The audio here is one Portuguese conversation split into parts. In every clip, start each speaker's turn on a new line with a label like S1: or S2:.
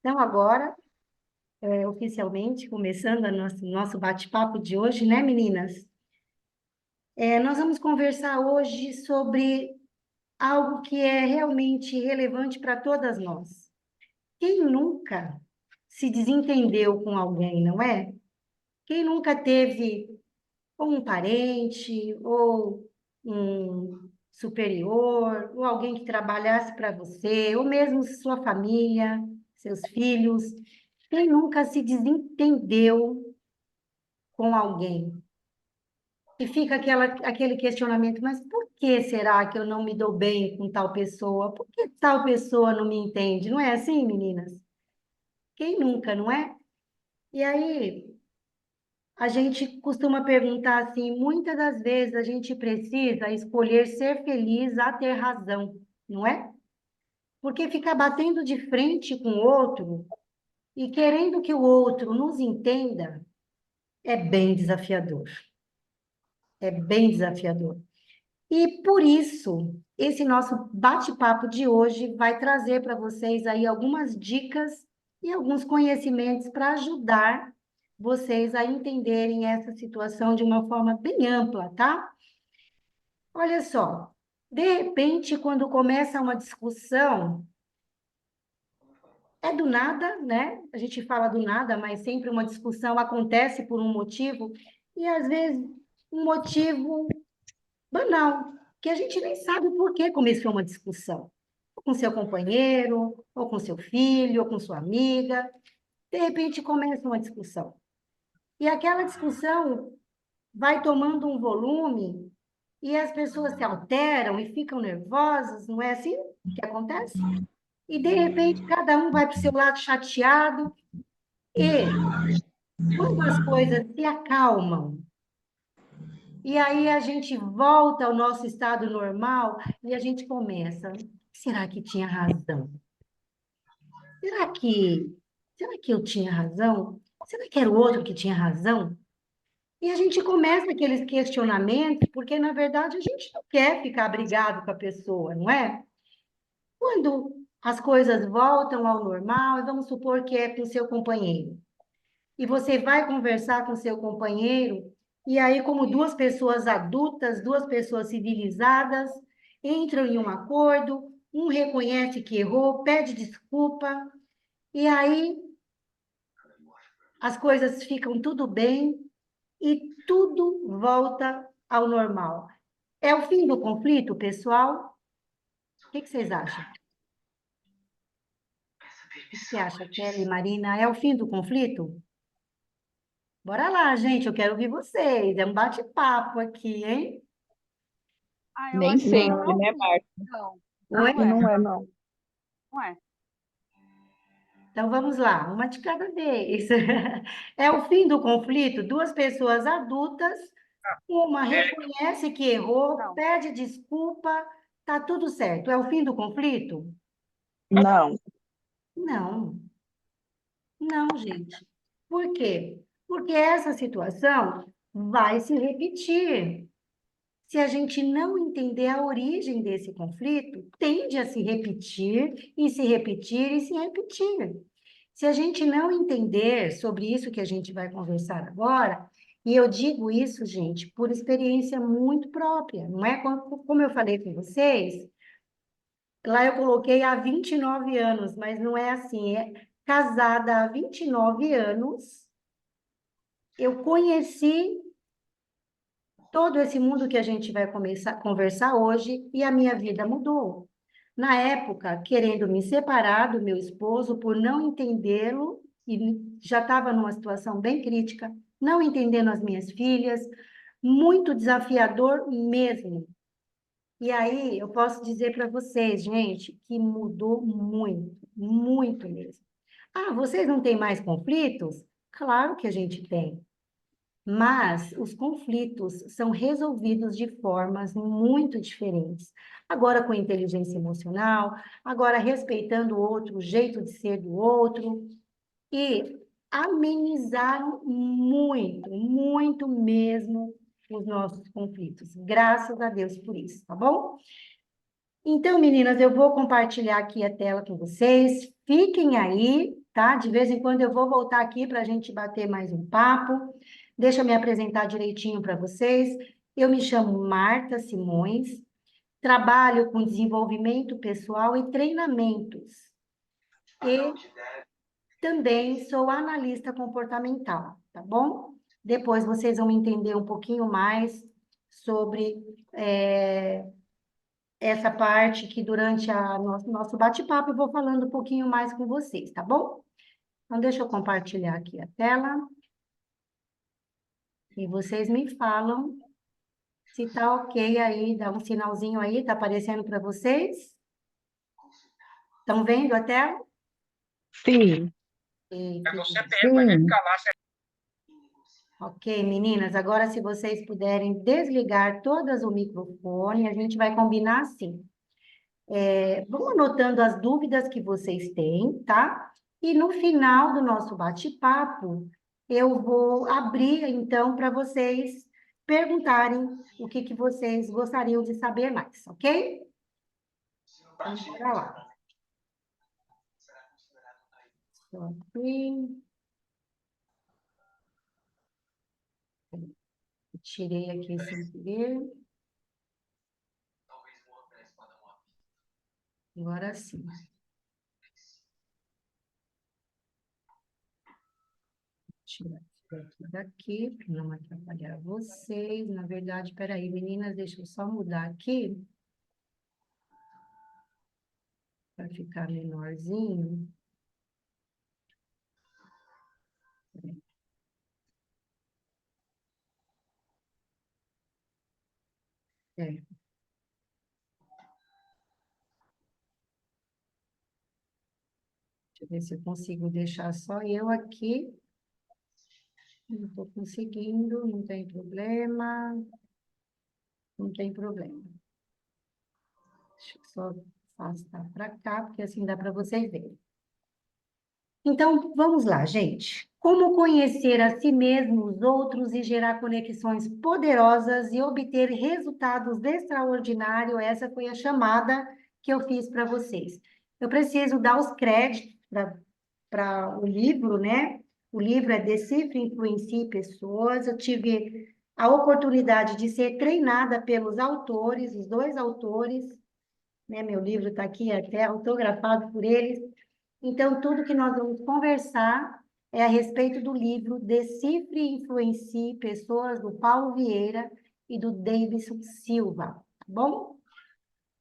S1: Então, agora, oficialmente, começando o nosso bate-papo de hoje, né, meninas? Nós vamos conversar hoje sobre algo que é realmente relevante para todas nós. Quem nunca se desentendeu com alguém, não é? Quem nunca teve ou um parente, ou um superior, ou alguém que trabalhasse para você, ou mesmo sua família, seus filhos. Quem nunca se desentendeu com alguém? E fica aquele questionamento, mas por que será que eu não me dou bem com tal pessoa? Por que tal pessoa não me entende? Não é assim, meninas? Quem nunca, não é? E aí, a gente costuma perguntar assim, muitas das vezes a gente precisa escolher ser feliz a ter razão, não é? Porque ficar batendo de frente com o outro e querendo que o outro nos entenda é bem desafiador. É bem desafiador. E por isso, esse nosso bate-papo de hoje vai trazer para vocês aí algumas dicas e alguns conhecimentos para ajudar vocês a entenderem essa situação de uma forma bem ampla, tá? Olha só, de repente, quando começa uma discussão, é do nada, né? A gente fala do nada, mas sempre uma discussão acontece por um motivo, e às vezes um motivo banal, que a gente nem sabe por que começou uma discussão. Ou com seu companheiro, ou com seu filho, ou com sua amiga. De repente começa uma discussão. E aquela discussão vai tomando um volume e as pessoas se alteram e ficam nervosas, não é assim que acontece? E de repente cada um vai para o seu lado chateado e quando as coisas se acalmam, e aí a gente volta ao nosso estado normal e a gente começa. Será que tinha razão? Será que, será que eu tinha razão? Será que era o outro que tinha razão? E a gente começa aqueles questionamentos, porque na verdade a gente não quer ficar brigado com a pessoa, não é? Quando as coisas voltam ao normal, vamos supor que é com o seu companheiro. E você vai conversar com seu companheiro, e aí, como duas pessoas adultas, duas pessoas civilizadas, entram em um acordo, um reconhece que errou, pede desculpa, e aí as coisas ficam tudo bem e tudo volta ao normal. É o fim do conflito, pessoal? O que vocês acham? O que você acha, Kelly, Marina? É o fim do conflito? Bora lá, gente, eu quero ouvir vocês. É um bate-papo aqui, hein?
S2: Eu
S3: Nem
S2: acho que não é
S3: sempre,
S2: o
S3: né,
S2: fim.
S3: Marta?
S2: Não,
S1: Oi?
S2: não é,
S3: Não é, não.
S2: não é.
S1: Então vamos lá, uma de cada vez. É o fim do conflito, duas pessoas adultas, uma reconhece que errou,
S2: Não.
S1: pede desculpa, tá tudo certo. É o fim do conflito?
S3: Não.
S1: Não, não, gente. Por quê? Porque essa situação vai se repetir. Se a gente não entender a origem desse conflito, tende a se repetir e se repetir e se repetir. Se a gente não entender sobre isso que a gente vai conversar agora, e eu digo isso, gente, por experiência muito própria, não é como eu falei com vocês, lá eu coloquei há 29 anos, mas não é assim, é casada há 29 anos, eu conheci todo esse mundo que a gente vai começar a conversar hoje e a minha vida mudou. Na época, querendo me separar do meu esposo por não entendê-lo, e já estava numa situação bem crítica, não entendendo as minhas filhas, muito desafiador mesmo. E aí eu posso dizer para vocês, gente, que mudou muito, muito mesmo. Ah, vocês não têm mais conflitos? Claro que a gente tem. Mas os conflitos são resolvidos de formas muito diferentes. Agora com inteligência emocional, agora respeitando o outro, o jeito de ser do outro, e amenizaram muito, muito mesmo os nossos conflitos. Graças a Deus por isso, tá bom? Então, meninas, eu vou compartilhar aqui a tela com vocês. Fiquem aí, tá? De vez em quando eu vou voltar aqui para a gente bater mais um papo. Deixa eu me apresentar direitinho para vocês. Eu me chamo Marta Simões, trabalho com desenvolvimento pessoal e treinamentos. E também sou analista comportamental, tá bom? Depois vocês vão entender um pouquinho mais sobre essa parte que durante a nosso bate-papo eu vou falando um pouquinho mais com vocês, tá bom? Então, deixa eu compartilhar aqui a tela e vocês me falam se tá ok aí, dá um sinalzinho aí, tá aparecendo para vocês? Estão vendo a tela?
S3: Sim,
S1: Sim. Ok, meninas, agora se vocês puderem desligar todas o microfone, a gente vai combinar assim. Vão anotando as dúvidas que vocês têm, tá? E no final do nosso bate-papo, eu vou abrir, então, para vocês perguntarem o que vocês gostariam de saber mais, ok? Então, bora lá. Estou aqui. Tirei aqui sem querer. Agora sim. Tirar isso daqui, para não atrapalhar vocês. Na verdade, peraí, meninas, deixa eu só mudar aqui. Para ficar menorzinho. É. Deixa eu ver se eu consigo deixar só eu aqui. Não estou conseguindo, não tem problema. Não tem problema. Deixa eu só afastar para cá, porque assim dá para vocês verem. Então, vamos lá, gente. Como conhecer a si mesmo, os outros e gerar conexões poderosas e obter resultados extraordinários? Essa foi a chamada que eu fiz para vocês. Eu preciso dar os créditos para o livro, né? O livro é Decifre, Influencie Pessoas. Eu tive a oportunidade de ser treinada pelos autores, os dois autores, né? Meu livro está aqui até autografado por eles. Então, tudo que nós vamos conversar é a respeito do livro Decifre e Influencie Pessoas, do Paulo Vieira e do Davidson Silva, tá bom?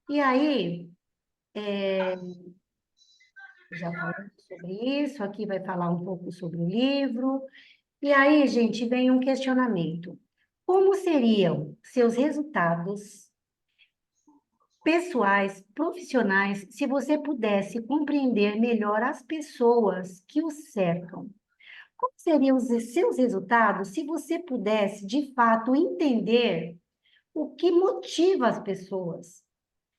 S1: E aí, já falamos sobre isso, aqui vai falar um pouco sobre o livro. E aí, gente, vem um questionamento. Como seriam seus resultados pessoais, profissionais, se você pudesse compreender melhor as pessoas que o cercam? Como seriam os seus resultados se você pudesse, de fato, entender o que motiva as pessoas,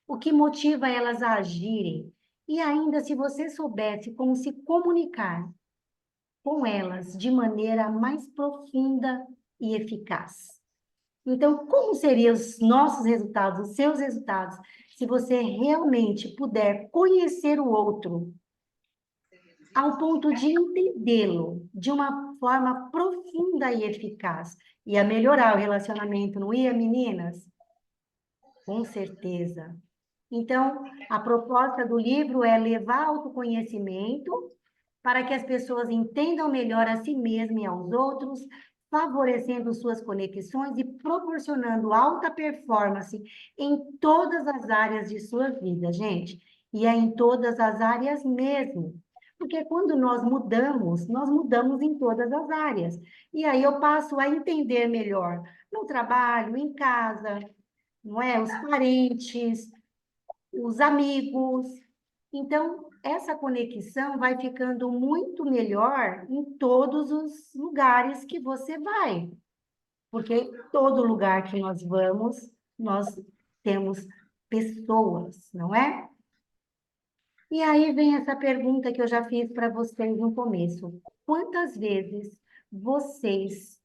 S1: o que motiva elas a agirem, e ainda se você soubesse como se comunicar com elas de maneira mais profunda e eficaz? Então, como seriam os nossos resultados, os seus resultados, se você realmente puder conhecer o outro ao ponto de entendê-lo de uma forma profunda e eficaz? Ia melhorar o relacionamento, não ia, meninas? Com certeza. Então, a proposta do livro é levar autoconhecimento para que as pessoas entendam melhor a si mesmas e aos outros, favorecendo suas conexões e proporcionando alta performance em todas as áreas de sua vida, gente. E é em todas as áreas mesmo. Porque quando nós mudamos em todas as áreas. E aí eu passo a entender melhor no trabalho, em casa, não é? Os parentes, os amigos. Então, essa conexão vai ficando muito melhor em todos os lugares que você vai, porque todo lugar que nós vamos, nós temos pessoas, não é? E aí vem essa pergunta que eu já fiz para vocês no começo. Quantas vezes vocês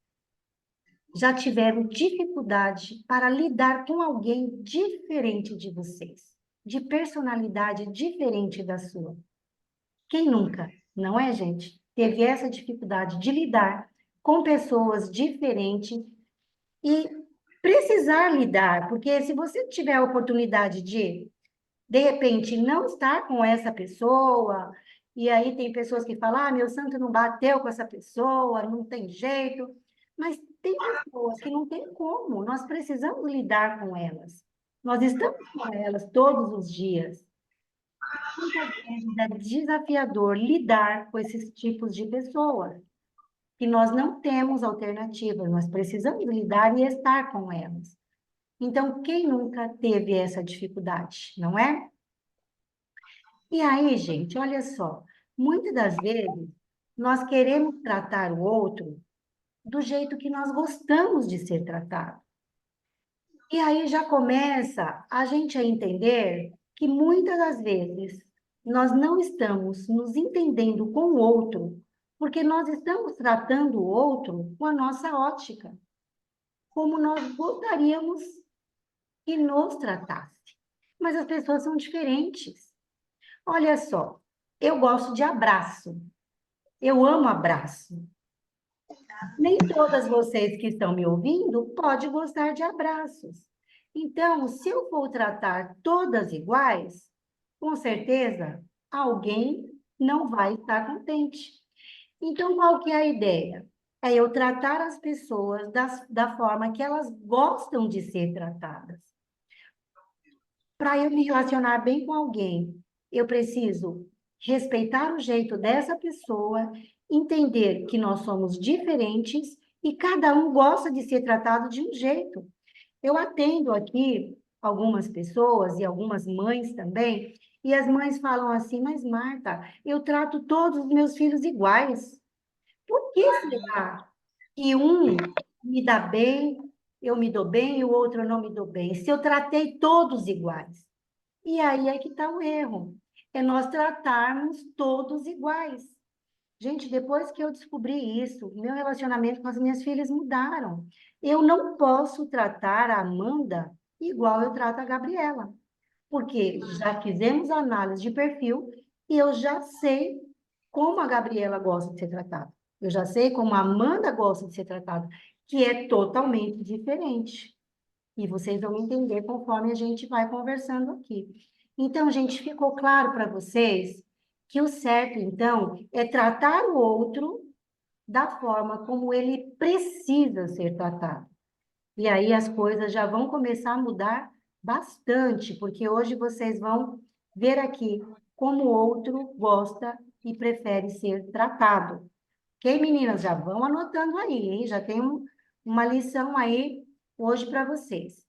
S1: já tiveram dificuldade para lidar com alguém diferente de vocês? de personalidade diferente da sua. Quem nunca, não é, gente? Teve essa dificuldade de lidar com pessoas diferentes e precisar lidar, porque se você tiver a oportunidade de repente, não estar com essa pessoa, e aí tem pessoas que falam, meu santo não bateu com essa pessoa, não tem jeito, mas tem pessoas que não tem como, nós precisamos lidar com elas. Nós estamos com elas todos os dias. Muitas vezes é desafiador lidar com esses tipos de pessoas, que nós não temos alternativa, nós precisamos lidar e estar com elas. Então, quem nunca teve essa dificuldade, não é? E aí, gente, olha só, muitas das vezes nós queremos tratar o outro do jeito que nós gostamos de ser tratado. E aí já começa a gente a entender que muitas das vezes nós não estamos nos entendendo com o outro, porque nós estamos tratando o outro com a nossa ótica, como nós gostaríamos que nos tratasse. Mas as pessoas são diferentes. Olha só, eu gosto de abraço. Eu amo abraço. Nem todas vocês que estão me ouvindo podem gostar de abraços. Então, se eu for tratar todas iguais, com certeza alguém não vai estar contente. Então, qual que é a ideia? É eu tratar as pessoas da forma que elas gostam de ser tratadas. Para eu me relacionar bem com alguém, eu preciso respeitar o jeito dessa pessoa, entender que nós somos diferentes e cada um gosta de ser tratado de um jeito. Eu atendo aqui algumas pessoas e algumas mães também, e as mães falam assim, mas Marta, eu trato todos os meus filhos iguais. Por que será que um me dá bem, eu me dou bem, e o outro eu não me dou bem? Se eu tratei todos iguais. E aí é que está o erro. É nós tratarmos todos iguais. Gente, depois que eu descobri isso, meu relacionamento com as minhas filhas mudaram. Eu não posso tratar a Amanda igual eu trato a Gabriela, porque já fizemos análise de perfil e eu já sei como a Gabriela gosta de ser tratada. Eu já sei como a Amanda gosta de ser tratada, que é totalmente diferente. E vocês vão entender conforme a gente vai conversando aqui. Então, gente, ficou claro para vocês que o certo, então, é tratar o outro da forma como ele precisa ser tratado. E aí as coisas já vão começar a mudar bastante, porque hoje vocês vão ver aqui como o outro gosta e prefere ser tratado. Ok, meninas? Já vão anotando aí, hein? Já tem uma lição aí hoje para vocês.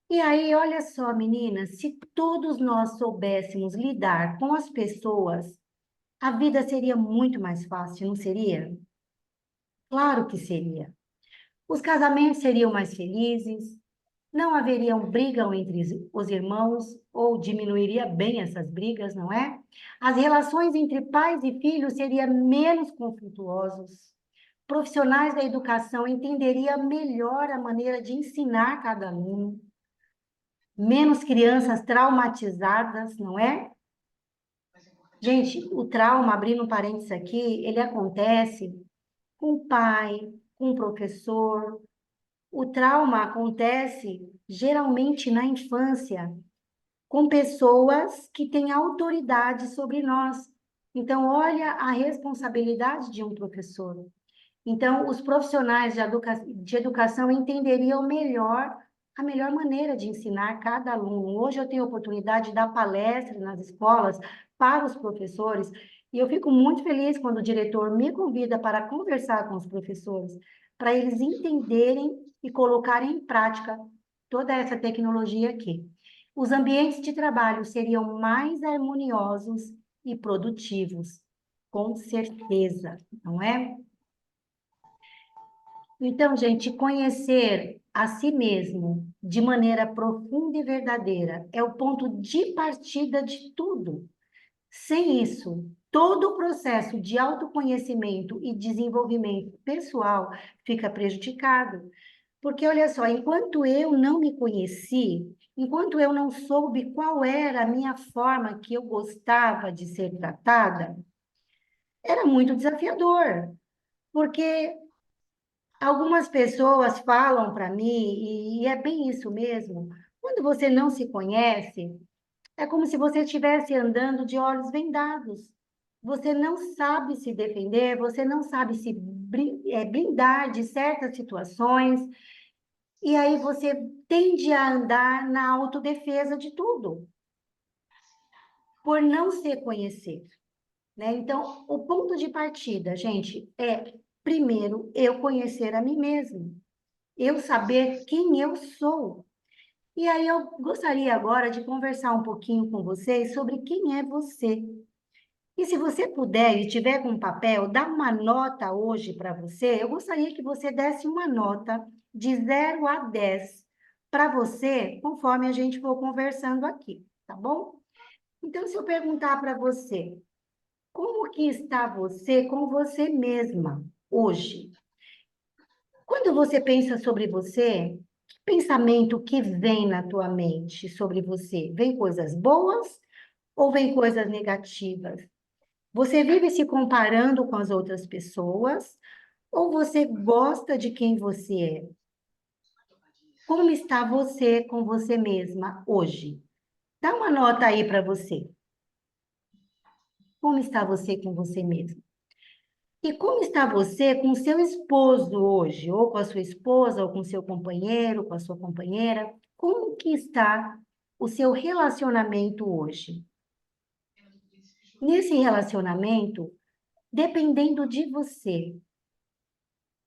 S1: E aí, olha só, meninas, se todos nós soubéssemos lidar com as pessoas, a vida seria muito mais fácil, não seria? Claro que seria. Os casamentos seriam mais felizes, não haveriam brigas entre os irmãos, ou diminuiria bem essas brigas, não é? As relações entre pais e filhos seriam menos conflituosos. Profissionais da educação entenderiam melhor a maneira de ensinar cada aluno. Menos crianças traumatizadas, não é? Gente, o trauma, abrindo um parênteses aqui, ele acontece com o pai, com o professor. O trauma acontece geralmente na infância, com pessoas que têm autoridade sobre nós. Então, olha a responsabilidade de um professor. Então, os profissionais de educação entenderiam melhor a melhor maneira de ensinar cada aluno. Hoje eu tenho a oportunidade de dar palestras nas escolas para os professores, e eu fico muito feliz quando o diretor me convida para conversar com os professores, para eles entenderem e colocarem em prática toda essa tecnologia aqui. Os ambientes de trabalho seriam mais harmoniosos e produtivos, com certeza, não é? Então, gente, conhecer a si mesmo de maneira profunda e verdadeira é o ponto de partida de tudo. Sem isso, todo o processo de autoconhecimento e desenvolvimento pessoal fica prejudicado. Porque, olha só, enquanto eu não me conheci, enquanto eu não soube qual era a minha forma que eu gostava de ser tratada, era muito desafiador. Porque algumas pessoas falam para mim, e é bem isso mesmo, quando você não se conhece, é como se você estivesse andando de olhos vendados. Você não sabe se defender, você não sabe se blindar de certas situações, e aí você tende a andar na autodefesa de tudo, por não se conhecer, né? Então, o ponto de partida, gente, é primeiro eu conhecer a mim mesmo, eu saber quem eu sou. E aí eu gostaria agora de conversar um pouquinho com vocês sobre quem é você. E se você puder e tiver com papel, dá uma nota hoje para você. Eu gostaria que você desse uma nota de 0 a 10 para você, conforme a gente for conversando aqui, tá bom? Então, se eu perguntar para você, como que está você com você mesma hoje? Quando você pensa sobre você, que pensamento que vem na tua mente sobre você? Vem coisas boas ou vem coisas negativas? Você vive se comparando com as outras pessoas ou você gosta de quem você é? Como está você com você mesma hoje? Dá uma nota aí para você. Como está você com você mesma? E como está você com seu esposo hoje? Ou com a sua esposa, ou com seu companheiro, com a sua companheira? Como que está o seu relacionamento hoje? Nesse relacionamento, dependendo de você,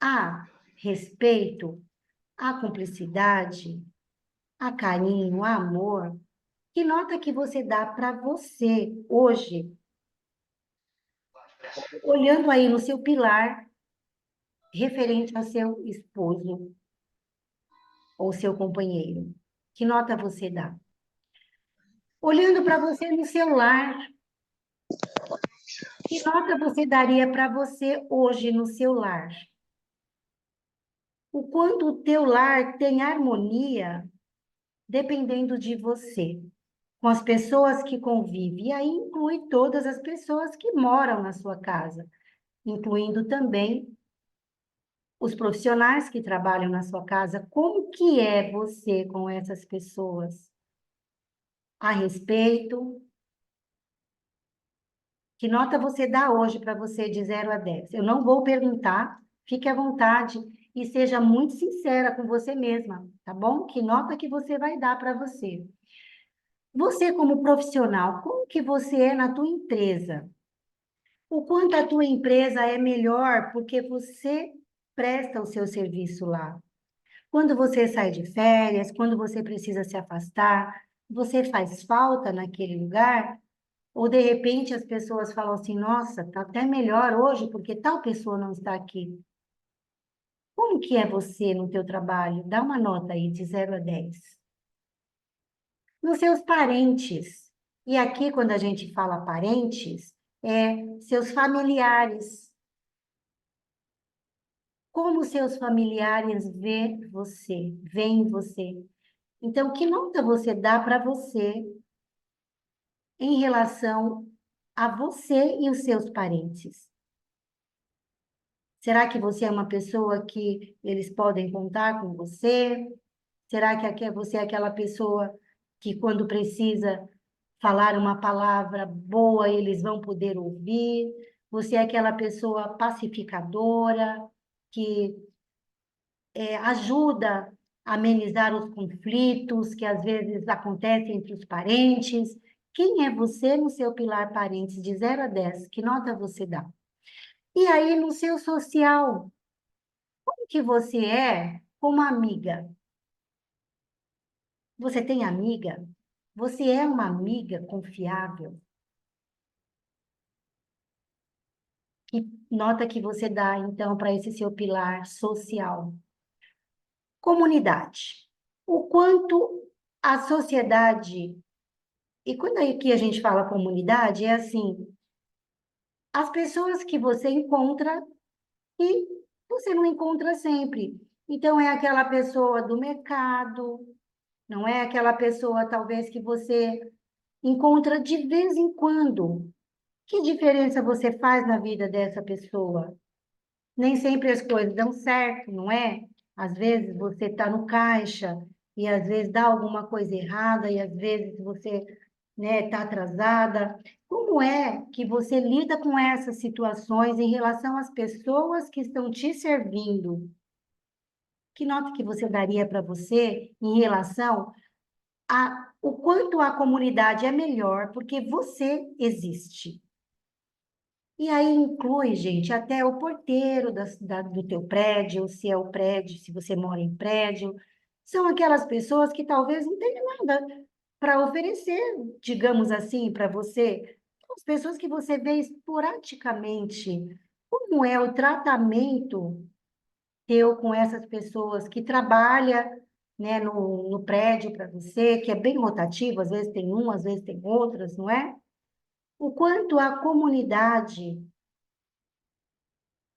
S1: há respeito, há cumplicidade, há carinho, há amor? Que nota que você dá para você hoje, olhando aí no seu pilar referente ao seu esposo ou seu companheiro? Que nota você dá? Olhando para você no celular, que nota você daria para você hoje no seu lar? O quanto o teu lar tem harmonia dependendo de você, com as pessoas que convivem. E aí inclui todas as pessoas que moram na sua casa, incluindo também os profissionais que trabalham na sua casa. Como que é você com essas pessoas? A respeito? Que nota você dá hoje para você de 0 a 10? Eu não vou perguntar, fique à vontade e seja muito sincera com você mesma, tá bom? Que nota que você vai dar para você? Você, como profissional, como que você é na tua empresa? O quanto a tua empresa é melhor porque você presta o seu serviço lá. Quando você sai de férias, quando você precisa se afastar, você faz falta naquele lugar? Ou de repente as pessoas falam assim: nossa, tá até melhor hoje porque tal pessoa não está aqui. Como que é você no teu trabalho? Dá uma nota aí de 0 a 10. Nos seus parentes. E aqui, quando a gente fala parentes, é seus familiares. Como seus familiares veem você. Então, que nota você dá para você em relação a você e os seus parentes? Será que você é uma pessoa que eles podem contar com você? Será que você é aquela pessoa que, quando precisa falar uma palavra boa, eles vão poder ouvir? Você é aquela pessoa pacificadora, que ajuda a amenizar os conflitos que às vezes acontecem entre os parentes? Quem é você no seu pilar parentes de 0 a 10? Que nota você dá? E aí, no seu social, como que você é como amiga? Você tem amiga? Você é uma amiga confiável? Que nota que você dá, então, para esse seu pilar social? Comunidade. O quanto a sociedade... E quando aqui a gente fala comunidade, é assim, as pessoas que você encontra e você não encontra sempre. Então, é aquela pessoa do mercado, não é aquela pessoa, talvez, que você encontra de vez em quando. Que diferença você faz na vida dessa pessoa? Nem sempre as coisas dão certo, não é? Às vezes você está no caixa e às vezes dá alguma coisa errada e às vezes você, né, está atrasada. Como é que você lida com essas situações em relação às pessoas que estão te servindo? Que nota que você daria para você em relação a o quanto a comunidade é melhor porque você existe? E aí inclui, gente, até o porteiro do teu prédio, se é o prédio, se você mora em prédio. São aquelas pessoas que talvez não tenham nada para oferecer, digamos assim, para você. As pessoas que você vê esporadicamente. Como é o tratamento teu com essas pessoas que trabalha, né, no prédio para você, que é bem rotativo, às vezes tem um, às vezes tem outras, não é? O quanto a comunidade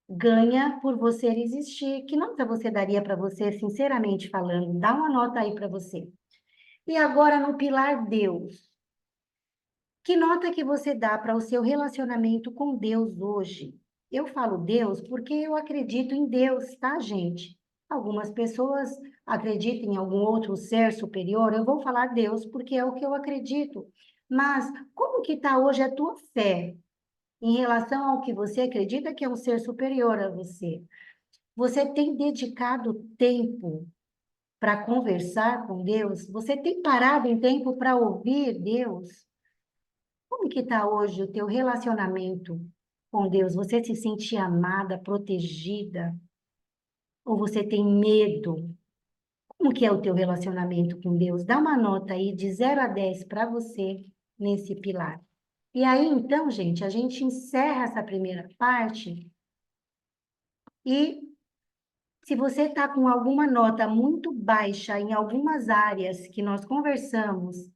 S1: ganha por você existir. Que nota você daria para você, sinceramente falando? Dá uma nota aí para você. E agora no pilar Deus. Que nota que você dá para o seu relacionamento com Deus hoje? Eu falo Deus porque eu acredito em Deus, tá, gente? Algumas pessoas acreditam em algum outro ser superior. Eu vou falar Deus porque é o que eu acredito. Mas como que está hoje a tua fé em relação ao que você acredita que é um ser superior a você? Você tem dedicado tempo para conversar com Deus? Você tem parado em tempo para ouvir Deus? Como que está hoje o teu relacionamento com Deus? Você se sente amada, protegida? Ou você tem medo? Como que é o teu relacionamento com Deus? Dá uma nota aí de 0 a 10 para você nesse pilar. E aí, então, gente, a gente encerra essa primeira parte e se você está com alguma nota muito baixa em algumas áreas que nós conversamos,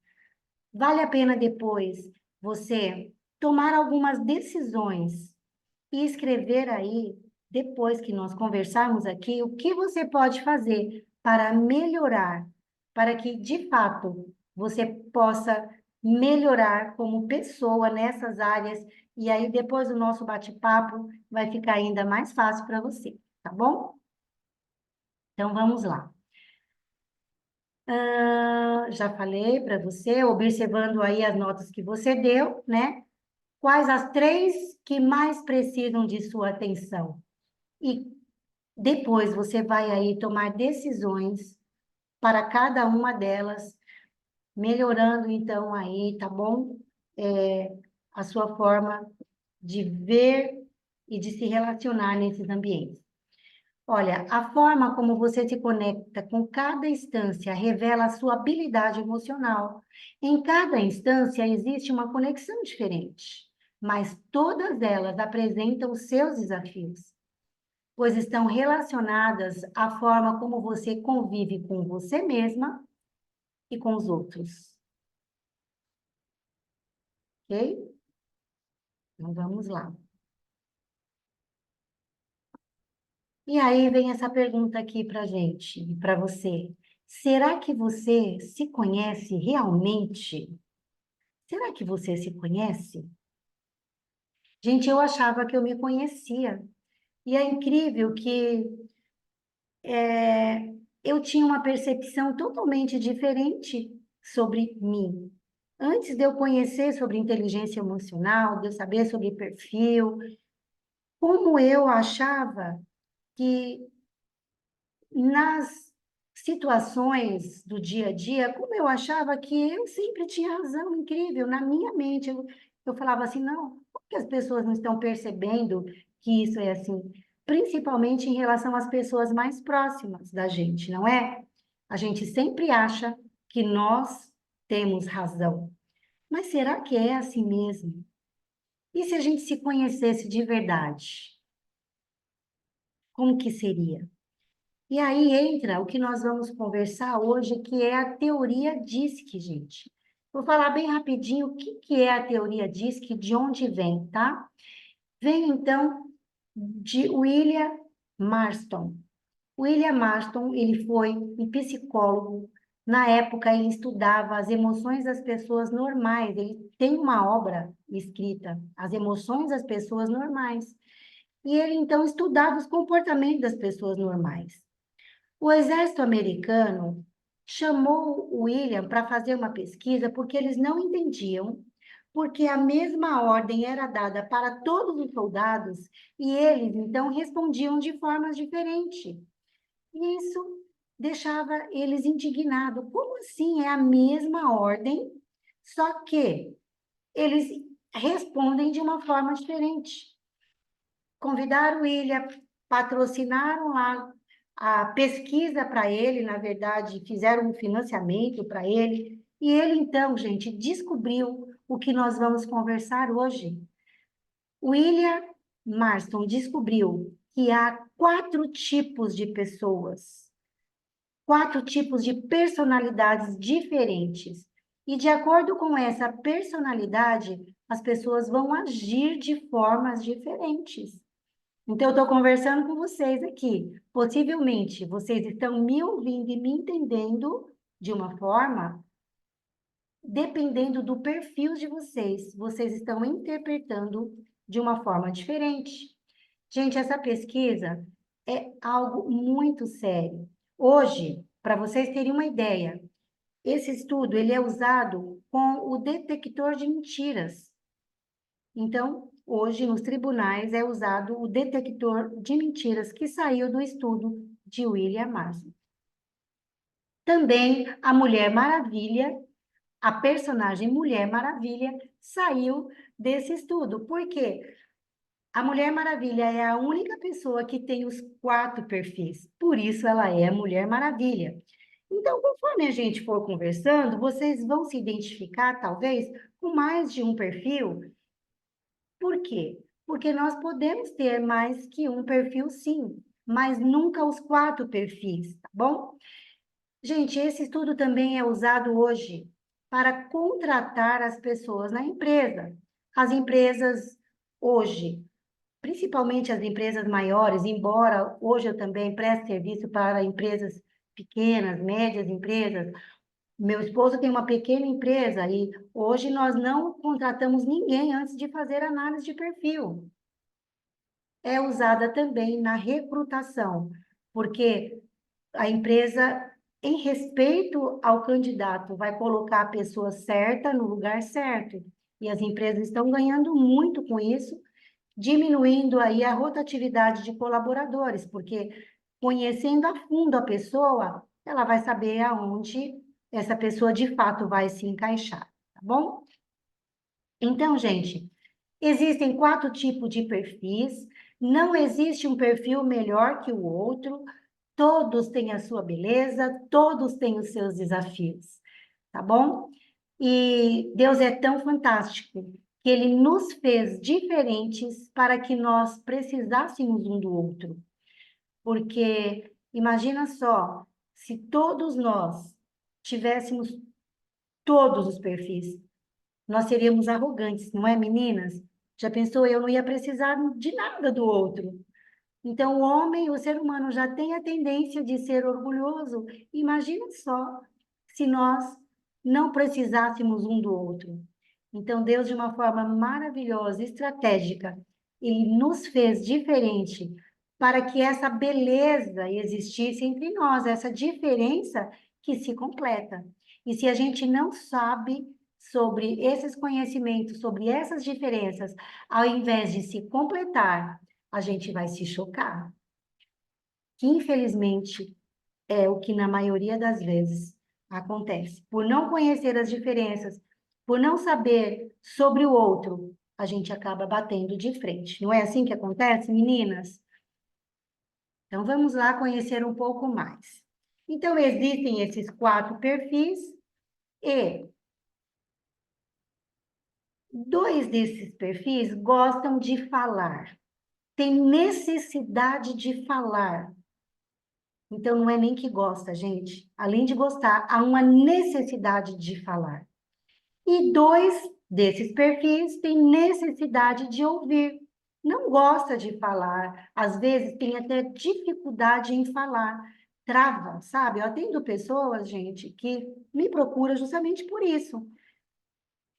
S1: vale a pena depois você tomar algumas decisões e escrever aí, depois que nós conversarmos aqui, o que você pode fazer para melhorar, para que, de fato, você possa melhorar como pessoa nessas áreas. E aí, depois do nosso bate-papo, vai ficar ainda mais fácil para você, tá bom? Então, vamos lá. Já falei para você, observando aí as notas que você deu, né? Quais as 3 que mais precisam de sua atenção? E depois você vai aí tomar decisões para cada uma delas, melhorando então aí, tá bom? A sua forma de ver e de se relacionar nesses ambientes. Olha, a forma como você se conecta com cada instância revela a sua habilidade emocional. Em cada instância existe uma conexão diferente, mas todas elas apresentam os seus desafios, pois estão relacionadas à forma como você convive com você mesma e com os outros. Ok? Então vamos lá. E aí vem essa pergunta aqui para gente, e para você. Será que você se conhece realmente? Será que você se conhece? Gente, eu achava que eu me conhecia. E é incrível que eu tinha uma percepção totalmente diferente sobre mim. Antes de eu conhecer sobre inteligência emocional, de eu saber sobre perfil, como eu achava que nas situações do dia a dia, como eu achava que eu sempre tinha razão, incrível, na minha mente. Eu falava assim, não, por que as pessoas não estão percebendo que isso é assim? Principalmente em relação às pessoas mais próximas da gente, não é? A gente sempre acha que nós temos razão. Mas será que é assim mesmo? E se a gente se conhecesse de verdade? Como que seria? E aí entra o que nós vamos conversar hoje, que é a teoria DISC, gente. Vou falar bem rapidinho o que que é a teoria DISC, de onde vem, tá? Vem, então, de William Marston. William Marston, ele foi um psicólogo. Na época, ele estudava as emoções das pessoas normais. Ele tem uma obra escrita, As Emoções das Pessoas Normais. E ele, então, estudava os comportamentos das pessoas normais. O exército americano chamou o William para fazer uma pesquisa porque eles não entendiam porque a mesma ordem era dada para todos os soldados e eles, então, respondiam de formas diferentes. E isso deixava eles indignados. Como assim? É a mesma ordem, só que eles respondem de uma forma diferente. Convidaram o William, patrocinaram lá a pesquisa para ele, na verdade, fizeram um financiamento para ele. E ele, então, gente, descobriu o que nós vamos conversar hoje. William Marston descobriu que há 4 tipos de pessoas, 4 tipos de personalidades diferentes. E de acordo com essa personalidade, as pessoas vão agir de formas diferentes. Então, eu estou conversando com vocês aqui. Possivelmente, vocês estão me ouvindo e me entendendo de uma forma, dependendo do perfil de vocês. Vocês estão interpretando de uma forma diferente. Gente, essa pesquisa é algo muito sério. Hoje, para vocês terem uma ideia, esse estudo ele é usado com o detector de mentiras. Então, hoje, nos tribunais, é usado o detector de mentiras que saiu do estudo de William Marsden. Também a Mulher Maravilha, a personagem Mulher Maravilha, saiu desse estudo. Por quê? A Mulher Maravilha é a única pessoa que tem os 4 perfis, por isso ela é a Mulher Maravilha. Então, conforme a gente for conversando, vocês vão se identificar, talvez, com mais de um perfil. Por quê? Porque nós podemos ter mais que um perfil, sim, mas nunca os 4 perfis, tá bom? Gente, esse estudo também é usado hoje para contratar as pessoas na empresa. As empresas hoje, principalmente as empresas maiores, embora hoje eu também preste serviço para empresas pequenas, médias empresas. Meu esposo tem uma pequena empresa e hoje nós não contratamos ninguém antes de fazer análise de perfil. É usada também na recrutação, porque a empresa, em respeito ao candidato, vai colocar a pessoa certa no lugar certo. E as empresas estão ganhando muito com isso, diminuindo aí a rotatividade de colaboradores, porque conhecendo a fundo a pessoa, ela vai saber aonde essa pessoa de fato vai se encaixar, tá bom? Então, gente, existem 4 tipos de perfis, não existe um perfil melhor que o outro, todos têm a sua beleza, todos têm os seus desafios, tá bom? E Deus é tão fantástico que ele nos fez diferentes para que nós precisássemos um do outro. Porque imagina só, se todos nós tivéssemos todos os perfis, nós seríamos arrogantes, não é, meninas? Já pensou? Eu não ia precisar de nada do outro. Então, o homem, o ser humano, já tem a tendência de ser orgulhoso. Imagina só se nós não precisássemos um do outro. Então, Deus, de uma forma maravilhosa, estratégica, ele nos fez diferente para que essa beleza existisse entre nós, essa diferença que se completa. E se a gente não sabe sobre esses conhecimentos, sobre essas diferenças, ao invés de se completar, a gente vai se chocar. Que, infelizmente, é o que na maioria das vezes acontece. Por não conhecer as diferenças, por não saber sobre o outro, a gente acaba batendo de frente. Não é assim que acontece, meninas? Então, vamos lá conhecer um pouco mais. Então, existem esses 4 perfis e 2 desses perfis gostam de falar, têm necessidade de falar. Então, não é nem que gosta, gente. Além de gostar, há uma necessidade de falar. E 2 desses perfis têm necessidade de ouvir. não gosta de falar, às vezes tem até dificuldade em falar, trava, sabe? Eu atendo pessoas, gente, que me procuram justamente por isso.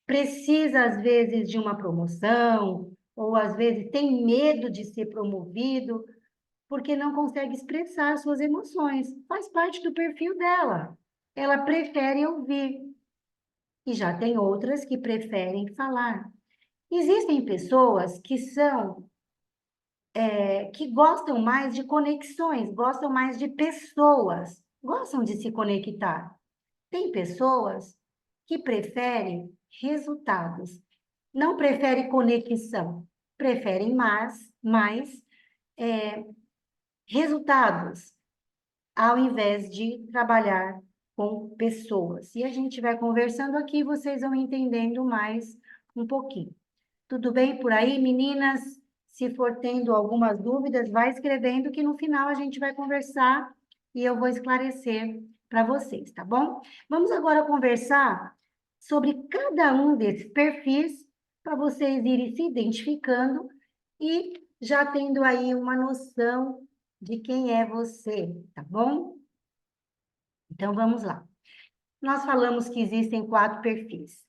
S1: Precisa, às vezes, de uma promoção, ou às vezes tem medo de ser promovido, porque não consegue expressar suas emoções. Faz parte do perfil dela. Ela prefere ouvir. E já tem outras que preferem falar. Existem pessoas que que gostam mais de conexões, gostam mais de pessoas, gostam de se conectar. Tem pessoas que preferem resultados, não preferem conexão, preferem mais resultados, ao invés de trabalhar com pessoas. E a gente vai conversando aqui, vocês vão entendendo mais um pouquinho. Tudo bem por aí, meninas? Se for tendo algumas dúvidas, vai escrevendo que no final a gente vai conversar e eu vou esclarecer para vocês, tá bom? Vamos agora conversar sobre cada um desses perfis para vocês irem se identificando e já tendo aí uma noção de quem é você, tá bom? Então vamos lá. Nós falamos que existem 4 perfis.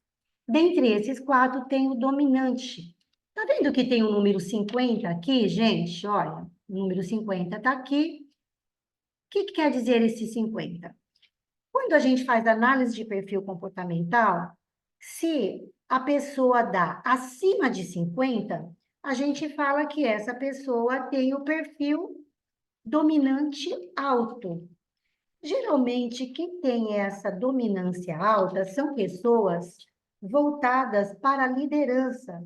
S1: Dentre esses 4, tem o dominante. Tá vendo que tem o número 50 aqui, gente? Olha, o número 50 está aqui. O que quer dizer esse 50? Quando a gente faz análise de perfil comportamental, se a pessoa dá acima de 50, a gente fala que essa pessoa tem o perfil dominante alto. Geralmente, quem tem essa dominância alta são pessoas voltadas para a liderança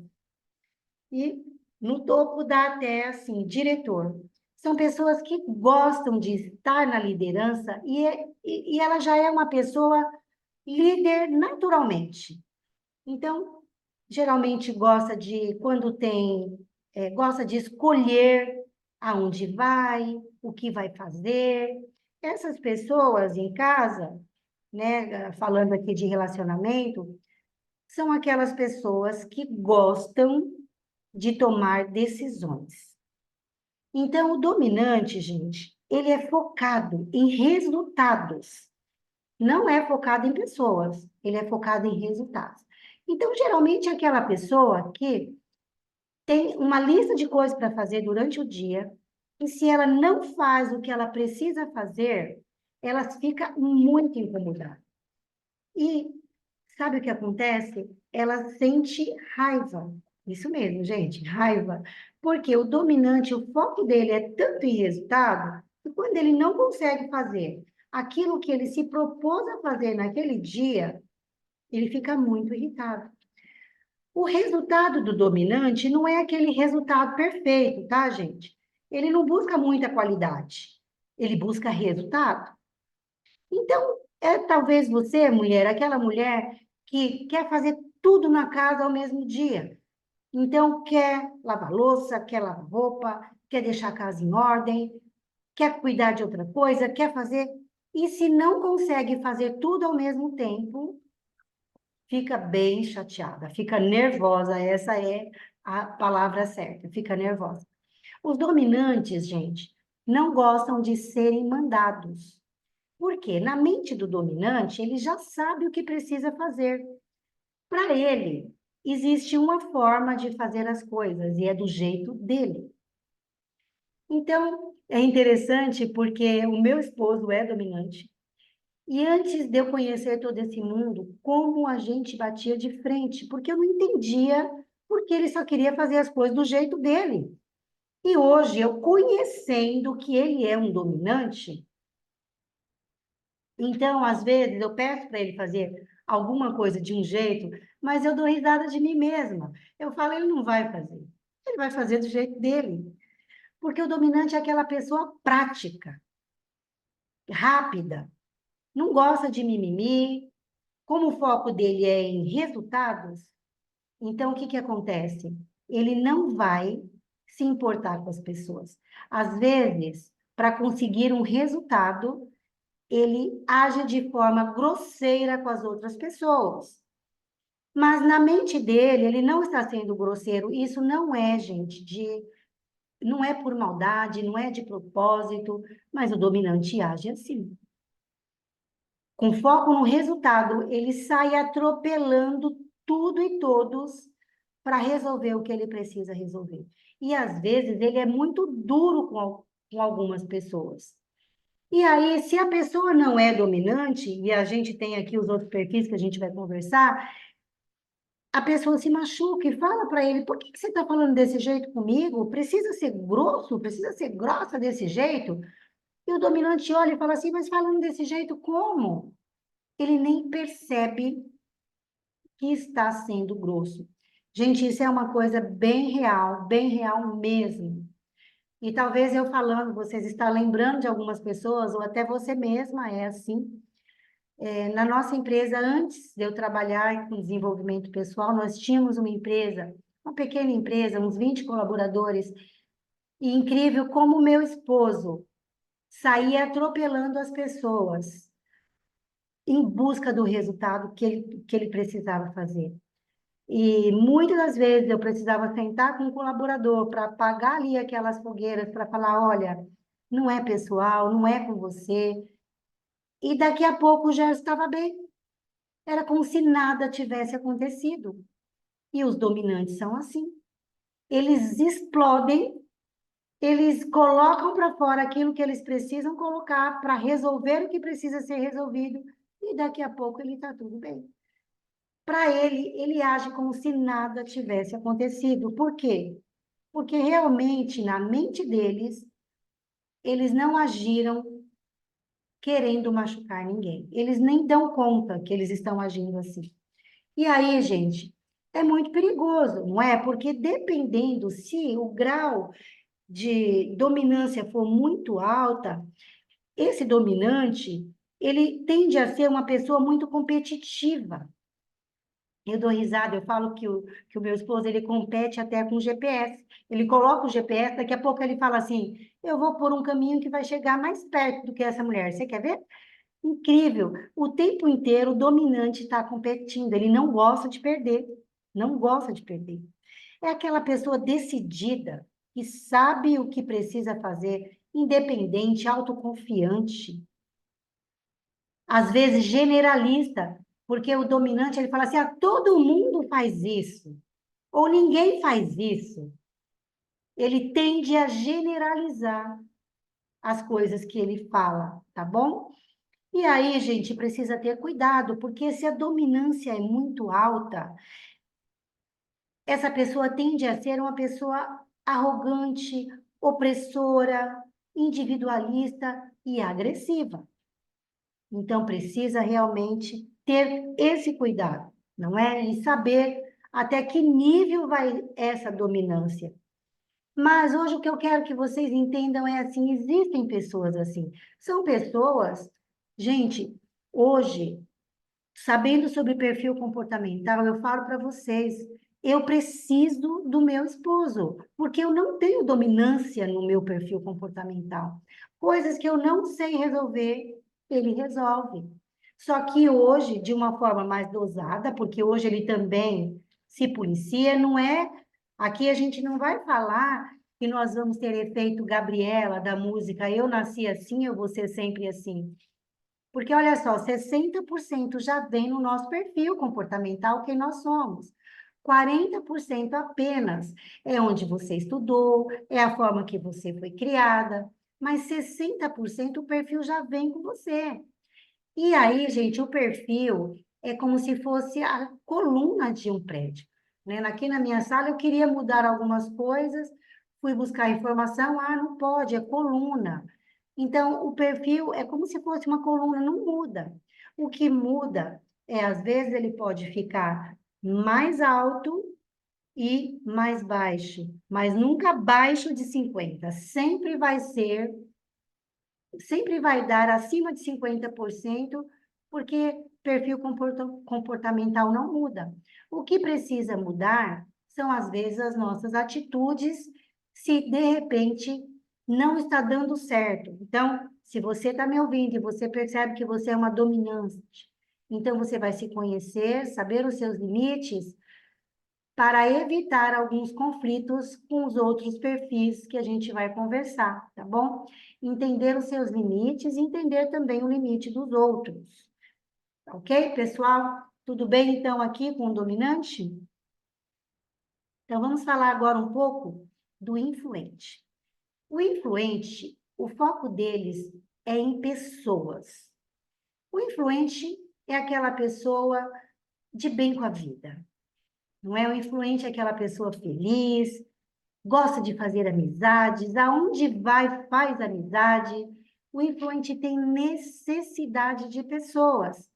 S1: e no topo dá até assim, diretor. São pessoas que gostam de estar na liderança e ela já é uma pessoa líder naturalmente. Então, geralmente gosta de, quando tem, gosta de escolher aonde vai, o que vai fazer. Essas pessoas em casa, né, falando aqui de relacionamento, são aquelas pessoas que gostam de tomar decisões. Então, o dominante, gente, ele é focado em resultados. Não é focado em pessoas, ele é focado em resultados. Então, geralmente, é aquela pessoa que tem uma lista de coisas para fazer durante o dia, e se ela não faz o que ela precisa fazer, ela fica muito incomodada. E sabe o que acontece? Ela sente raiva. Isso mesmo, gente, raiva. Porque o dominante, o foco dele é tanto em resultado, que quando ele não consegue fazer aquilo que ele se propôs a fazer naquele dia, ele fica muito irritado. O resultado do dominante não é aquele resultado perfeito, tá, gente? Ele não busca muita qualidade, ele busca resultado. Então, talvez você, mulher, aquela mulher que quer fazer tudo na casa ao mesmo dia. Então, quer lavar louça, quer lavar roupa, quer deixar a casa em ordem, quer cuidar de outra coisa, quer fazer. E se não consegue fazer tudo ao mesmo tempo, fica bem chateada, fica nervosa, essa é a palavra certa, fica nervosa. Os dominantes, gente, não gostam de serem mandados. Por quê? Na mente do dominante, ele já sabe o que precisa fazer. Para ele, existe uma forma de fazer as coisas e é do jeito dele. Então, é interessante porque o meu esposo é dominante. E antes de eu conhecer todo esse mundo, como a gente batia de frente, porque eu não entendia porque ele só queria fazer as coisas do jeito dele. E hoje, eu conhecendo que ele é um dominante, então, às vezes, eu peço para ele fazer alguma coisa de um jeito, mas eu dou risada de mim mesma. Eu falo, ele não vai fazer. Ele vai fazer do jeito dele. Porque o dominante é aquela pessoa prática, rápida, não gosta de mimimi. Como o foco dele é em resultados, então o que acontece? Ele não vai se importar com as pessoas. Às vezes, para conseguir um resultado, ele age de forma grosseira com as outras pessoas. Mas na mente dele, ele não está sendo grosseiro. Isso não é, gente, não é por maldade, não é de propósito, mas o dominante age assim. Com foco no resultado, ele sai atropelando tudo e todos para resolver o que ele precisa resolver. E às vezes ele é muito duro com algumas pessoas. E aí, se a pessoa não é dominante, e a gente tem aqui os outros perfis que a gente vai conversar, a pessoa se machuca e fala para ele: por que você está falando desse jeito comigo? Precisa ser grosso? Precisa ser grossa desse jeito? E o dominante olha e fala assim: mas falando desse jeito, como? Ele nem percebe que está sendo grosso. Gente, isso é uma coisa bem real mesmo. E talvez eu falando, vocês estão lembrando de algumas pessoas, ou até você mesma é assim. Na nossa empresa, antes de eu trabalhar com desenvolvimento pessoal, nós tínhamos uma empresa, uma pequena empresa, uns 20 colaboradores, e incrível como o meu esposo saía atropelando as pessoas em busca do resultado que ele precisava fazer. E muitas das vezes eu precisava sentar com um colaborador para apagar ali aquelas fogueiras, para falar: olha, não é pessoal, não é com você. E daqui a pouco já estava bem. Era como se nada tivesse acontecido. E os dominantes são assim. Eles explodem, eles colocam para fora aquilo que eles precisam colocar para resolver o que precisa ser resolvido. E daqui a pouco ele está tudo bem. Para ele, ele age como se nada tivesse acontecido. Por quê? Porque realmente, na mente deles, eles não agiram querendo machucar ninguém. Eles nem dão conta que eles estão agindo assim. E aí, gente, é muito perigoso, não é? Porque dependendo se o grau de dominância for muito alta, esse dominante, ele tende a ser uma pessoa muito competitiva. Eu dou risada, eu falo que o meu esposo, ele compete até com o GPS. Ele coloca o GPS, daqui a pouco ele fala assim: eu vou por um caminho que vai chegar mais perto do que essa mulher. Você quer ver? Incrível. O tempo inteiro o dominante está competindo, ele não gosta de perder. Não gosta de perder. É aquela pessoa decidida, que sabe o que precisa fazer, independente, autoconfiante, às vezes generalista, porque o dominante ele fala assim: ah, todo mundo faz isso, ou ninguém faz isso. Ele tende a generalizar as coisas que ele fala, tá bom? E aí, gente, precisa ter cuidado, porque se a dominância é muito alta, essa pessoa tende a ser uma pessoa arrogante, opressora, individualista e agressiva. Então, precisa realmente ter esse cuidado, não é? E saber até que nível vai essa dominância. Mas hoje o que eu quero que vocês entendam é assim, existem pessoas assim. São pessoas, gente, hoje, sabendo sobre perfil comportamental, eu falo para vocês, eu preciso do meu esposo, porque eu não tenho dominância no meu perfil comportamental. Coisas que eu não sei resolver, ele resolve. Só que hoje, de uma forma mais dosada, porque hoje ele também se policia, não é. Aqui a gente não vai falar que nós vamos ter efeito Gabriela da música Eu Nasci Assim, eu vou ser sempre assim. Porque, olha só, 60% já vem no nosso perfil comportamental, quem nós somos. 40% apenas é onde você estudou, é a forma que você foi criada, mas 60% o perfil já vem com você. E aí, gente, o perfil é como se fosse a coluna de um prédio, né? Aqui na minha sala eu queria mudar algumas coisas, fui buscar informação, não pode, é coluna. Então, o perfil é como se fosse uma coluna, não muda. O que muda é, às vezes, ele pode ficar mais alto e mais baixo, mas nunca abaixo de 50. Sempre vai dar acima de 50%, porque perfil comportamental não muda. O que precisa mudar são, às vezes, as nossas atitudes, se de repente não está dando certo. Então, se você está me ouvindo e você percebe que você é uma dominante, Então, você vai se conhecer, saber os seus limites, para evitar alguns conflitos com os outros perfis que a gente vai conversar, tá bom? Entender os seus limites e entender também o limite dos outros. Ok, pessoal? Tudo bem, então, aqui com o dominante? Então, vamos falar agora um pouco do influente. O influente, o foco deles é em pessoas. O influente é aquela pessoa de bem com a vida. Não é? O influente é aquela pessoa feliz, gosta de fazer amizades, aonde vai, faz amizade. O influente tem necessidade de pessoas.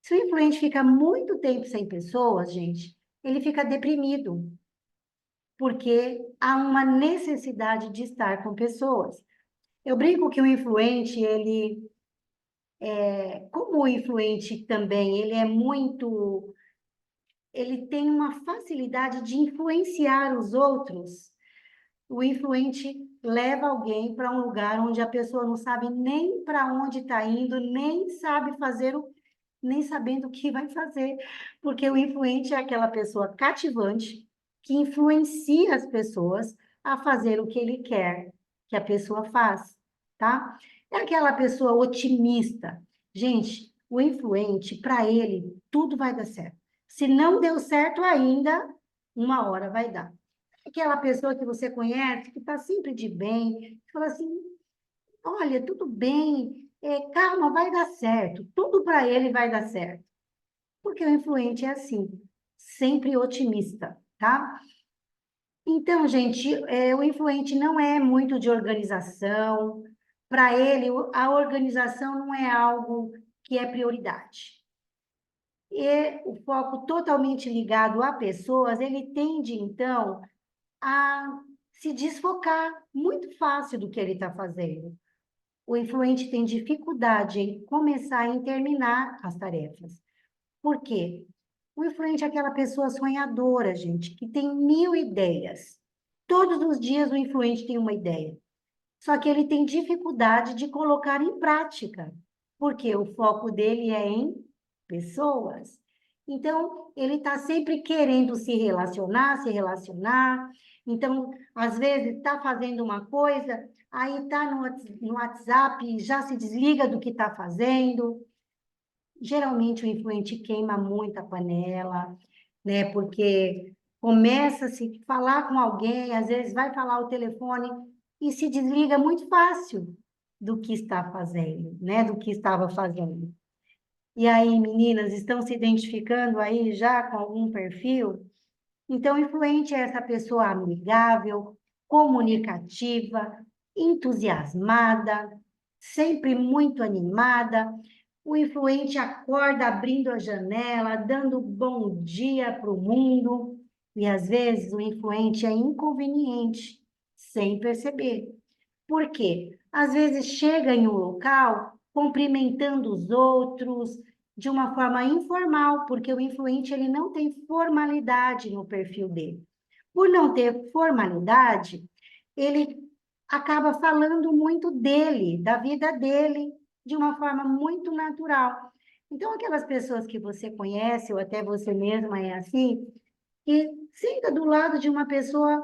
S1: Se o influente fica muito tempo sem pessoas, gente, ele fica deprimido, porque há uma necessidade de estar com pessoas. Eu brinco que o influente, como o influente também, ele tem uma facilidade de influenciar os outros. O influente leva alguém para um lugar onde a pessoa não sabe nem para onde está indo, nem sabendo o que vai fazer, porque o influente é aquela pessoa cativante que influencia as pessoas a fazer o que ele quer que a pessoa faça, tá? É aquela pessoa otimista. Gente, o influente, para ele, tudo vai dar certo. Se não deu certo ainda, uma hora vai dar. Aquela pessoa que você conhece, que está sempre de bem, que fala assim, olha, tudo bem, calma, vai dar certo. Tudo para ele vai dar certo. Porque o influente é assim, sempre otimista, tá? Então, gente, o influente não é muito de organização. Para ele, a organização não é algo que é prioridade. E o foco totalmente ligado a pessoas, ele tende, então, a se desfocar muito fácil do que ele está fazendo. O influente tem dificuldade em começar e em terminar as tarefas. Por quê? O influente é aquela pessoa sonhadora, gente, que tem 1000 ideias. Todos os dias o influente tem uma ideia. Só que ele tem dificuldade de colocar em prática, porque o foco dele é em pessoas. Então, ele está sempre querendo se relacionar, se relacionar. Então, às vezes, está fazendo uma coisa, aí está no WhatsApp e já se desliga do que está fazendo. Geralmente, o influente queima muito a panela, né? Porque começa a se falar com alguém, às vezes vai falar o telefone e se desliga muito fácil do que está fazendo, né? Do que estava fazendo. E aí, meninas, estão se identificando aí já com algum perfil? Então, influente é essa pessoa amigável, comunicativa, entusiasmada, sempre muito animada. O influente acorda abrindo a janela, dando bom dia para o mundo. E às vezes o influente é inconveniente, sem perceber. Por quê? Às vezes chega em um local cumprimentando os outros de uma forma informal, porque o influente ele não tem formalidade no perfil dele. Por não ter formalidade, ele acaba falando muito dele, da vida dele, de uma forma muito natural. Então, aquelas pessoas que você conhece, ou até você mesma é assim, que senta do lado de uma pessoa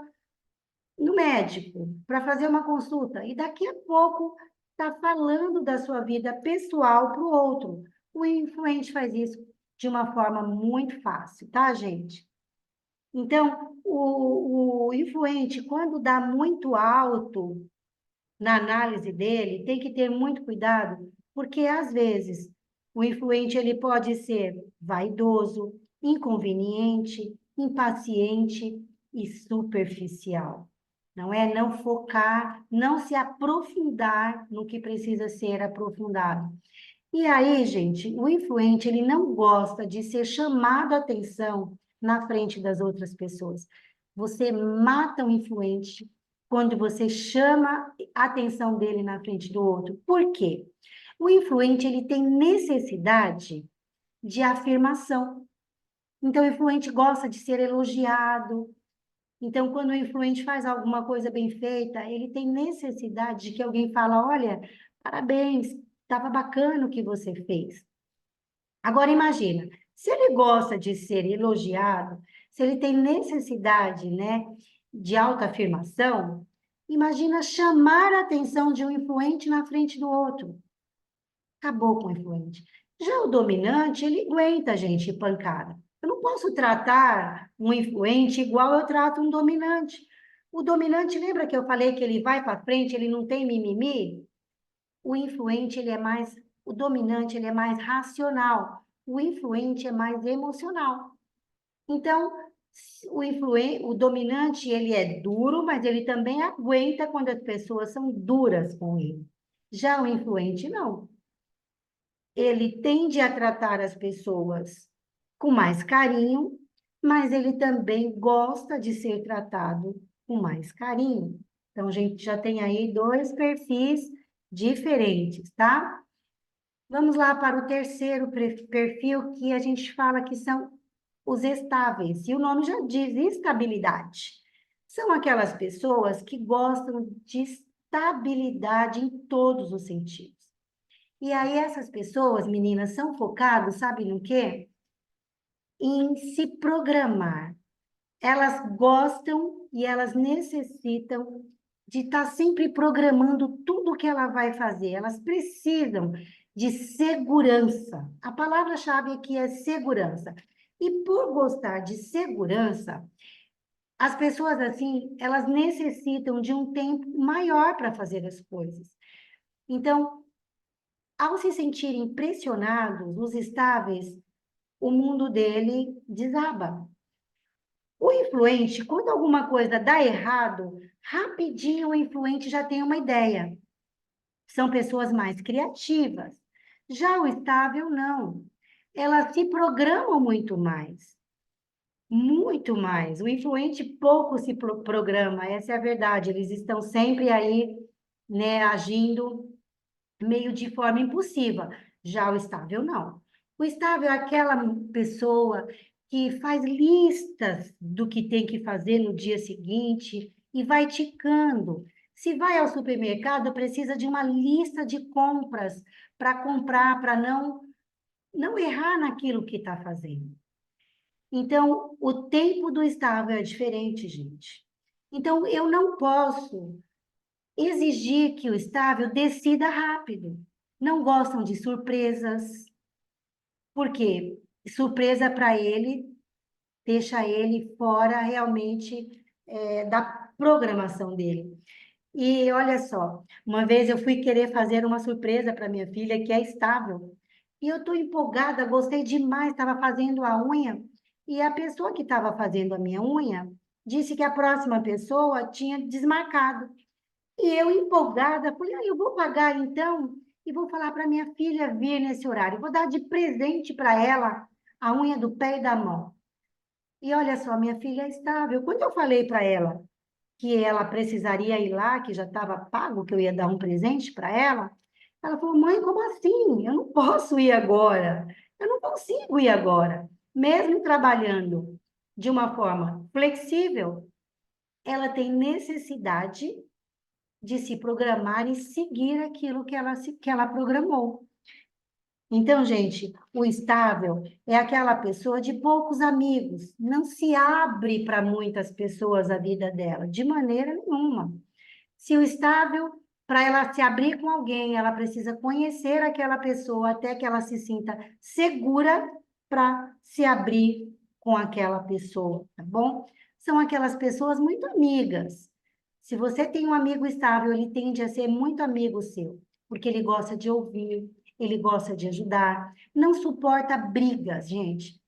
S1: no médico para fazer uma consulta e daqui a pouco está falando da sua vida pessoal para o outro. O influente faz isso de uma forma muito fácil, tá, gente? Então, o influente, quando dá muito alto na análise dele, tem que ter muito cuidado, porque às vezes o influente ele pode ser vaidoso, inconveniente, impaciente e superficial. Não é não focar, não se aprofundar no que precisa ser aprofundado. E aí, gente, o influente ele não gosta de ser chamado a atenção na frente das outras pessoas. Você mata o influente quando você chama a atenção dele na frente do outro. Por quê? O influente ele tem necessidade de afirmação. Então, o influente gosta de ser elogiado. Então, quando o influente faz alguma coisa bem feita, ele tem necessidade de que alguém fale, olha, parabéns, estava bacana o que você fez. Agora, imagina, se ele gosta de ser elogiado, se ele tem necessidade, né, de autoafirmação, imagina chamar a atenção de um influente na frente do outro. Acabou com o influente. Já o dominante, ele aguenta, gente, pancada. Eu não posso tratar um influente igual eu trato um dominante. O dominante, lembra que eu falei que ele vai para frente, ele não tem mimimi? O influente, ele é mais, o dominante, ele é mais racional. O influente é mais emocional. Então, o dominante, ele é duro, mas ele também aguenta quando as pessoas são duras com ele. Já o influente, não. Ele tende a tratar as pessoas com mais carinho, mas ele também gosta de ser tratado com mais carinho. Então, a gente já tem aí dois perfis diferentes, tá? Vamos lá para o terceiro perfil, que a gente fala que são os estáveis. E o nome já diz estabilidade. São aquelas pessoas que gostam de estabilidade em todos os sentidos. E aí essas pessoas, meninas, são focadas, sabe no quê? Em se programar. Elas gostam e elas necessitam de estar sempre programando tudo o que ela vai fazer. Elas precisam de segurança. A palavra-chave aqui é segurança. E por gostar de segurança, as pessoas assim, elas necessitam de um tempo maior para fazer as coisas. Então, ao se sentirem pressionados, os estáveis, o mundo dele desaba. O influente, quando alguma coisa dá errado, rapidinho o influente já tem uma ideia. São pessoas mais criativas. Já o estável, não. Elas se programam muito mais. Muito mais. O influente pouco se programa, essa é a verdade. Eles estão sempre aí, né, agindo meio de forma impulsiva. Já o estável, não. O estável é aquela pessoa que faz listas do que tem que fazer no dia seguinte e vai ticando. Se vai ao supermercado, precisa de uma lista de compras para comprar, para não errar naquilo que está fazendo. Então, o tempo do estável é diferente, gente. Então, eu não posso exigir que o estável decida rápido. Não gostam de surpresas, porque surpresa para ele deixa ele fora realmente da programação dele. E olha só, uma vez eu fui querer fazer uma surpresa para minha filha, que é estável, e eu estou empolgada, gostei demais, estava fazendo a unha, e a pessoa que estava fazendo a minha unha disse que a próxima pessoa tinha desmarcado. E eu, empolgada, falei, eu vou pagar então e vou falar para minha filha vir nesse horário. Vou dar de presente para ela a unha do pé e da mão. E olha só, minha filha é estável. Quando eu falei para ela que ela precisaria ir lá, que já estava pago, que eu ia dar um presente para ela falou, mãe, como assim? Eu não posso ir agora. Eu não consigo ir agora. Mesmo trabalhando de uma forma flexível, ela tem necessidade de se programar e seguir aquilo que ela programou. Então, gente, o estável é aquela pessoa de poucos amigos, não se abre para muitas pessoas a vida dela, de maneira nenhuma. Se o estável, para ela se abrir com alguém, ela precisa conhecer aquela pessoa até que ela se sinta segura para se abrir com aquela pessoa, tá bom? São aquelas pessoas muito amigas. Se você tem um amigo estável, ele tende a ser muito amigo seu, porque ele gosta de ouvir, ele gosta de ajudar, não suporta brigas, gente.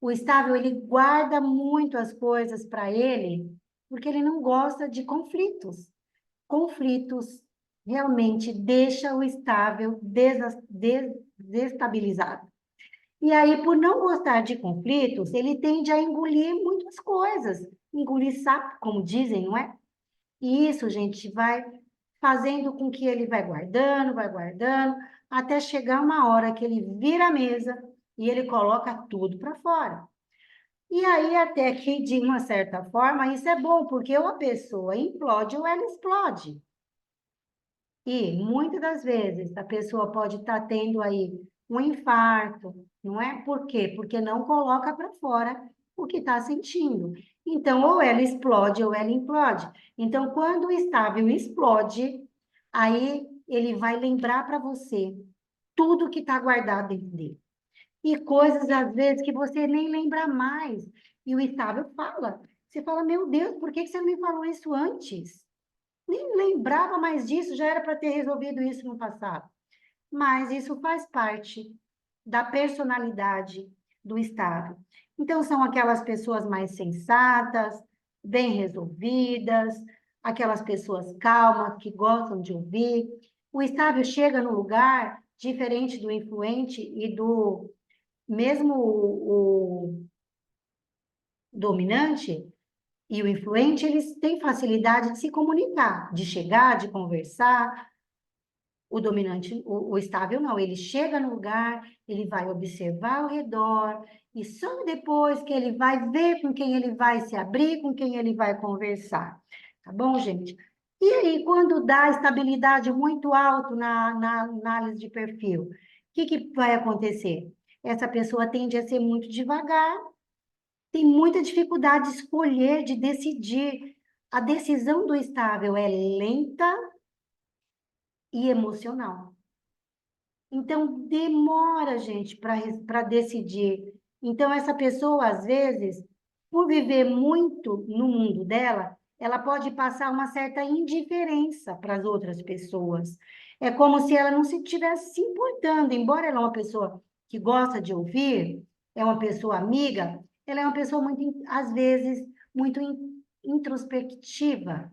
S1: O estável, ele guarda muito as coisas para ele, porque ele não gosta de conflitos. Conflitos realmente deixa o estável desestabilizado. E aí, por não gostar de conflitos, ele tende a engolir muitas coisas, engolir sapo, como dizem, não é? E isso, gente, vai fazendo com que ele vai guardando, até chegar uma hora que ele vira a mesa e ele coloca tudo para fora. E aí, até que, de uma certa forma, isso é bom, porque ou a pessoa implode ou ela explode. E muitas das vezes a pessoa pode estar tendo aí um infarto, não é? Por quê? Porque não coloca para fora o que está sentindo. Então, ou ela explode ou ela implode. Então, quando o estável explode, aí ele vai lembrar para você tudo que está guardado dentro dele. E coisas, às vezes, que você nem lembra mais. E o estável fala. Você fala, meu Deus, por que você não me falou isso antes? Nem lembrava mais disso, já era para ter resolvido isso no passado. Mas isso faz parte da personalidade do estável. Então, são aquelas pessoas mais sensatas, bem resolvidas, aquelas pessoas calmas, que gostam de ouvir. O estável chega no lugar diferente do influente e do mesmo o dominante e o influente, eles têm facilidade de se comunicar, de chegar, de conversar. O dominante, o estável não, ele chega no lugar, ele vai observar ao redor, e só depois que ele vai ver com quem ele vai se abrir, com quem ele vai conversar. Tá bom, gente? E aí, quando dá estabilidade muito alto na análise de perfil, o que vai acontecer? Essa pessoa tende a ser muito devagar, tem muita dificuldade de escolher, de decidir. A decisão do estável é lenta e emocional. Então, demora, gente, para decidir. Então, essa pessoa, às vezes, por viver muito no mundo dela, ela pode passar uma certa indiferença para as outras pessoas. É como se ela não se estivesse se importando, embora ela é uma pessoa que gosta de ouvir, é uma pessoa amiga, ela é uma pessoa muito, às vezes, muito introspectiva.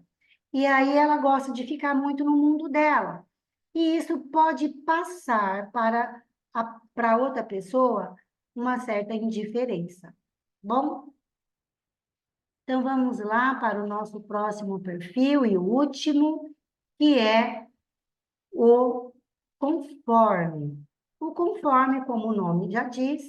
S1: E aí ela gosta de ficar muito no mundo dela. E isso pode passar para outra pessoa uma certa indiferença. Bom, então vamos lá para o nosso próximo perfil e o último, que é o conforme. O conforme, como o nome já diz,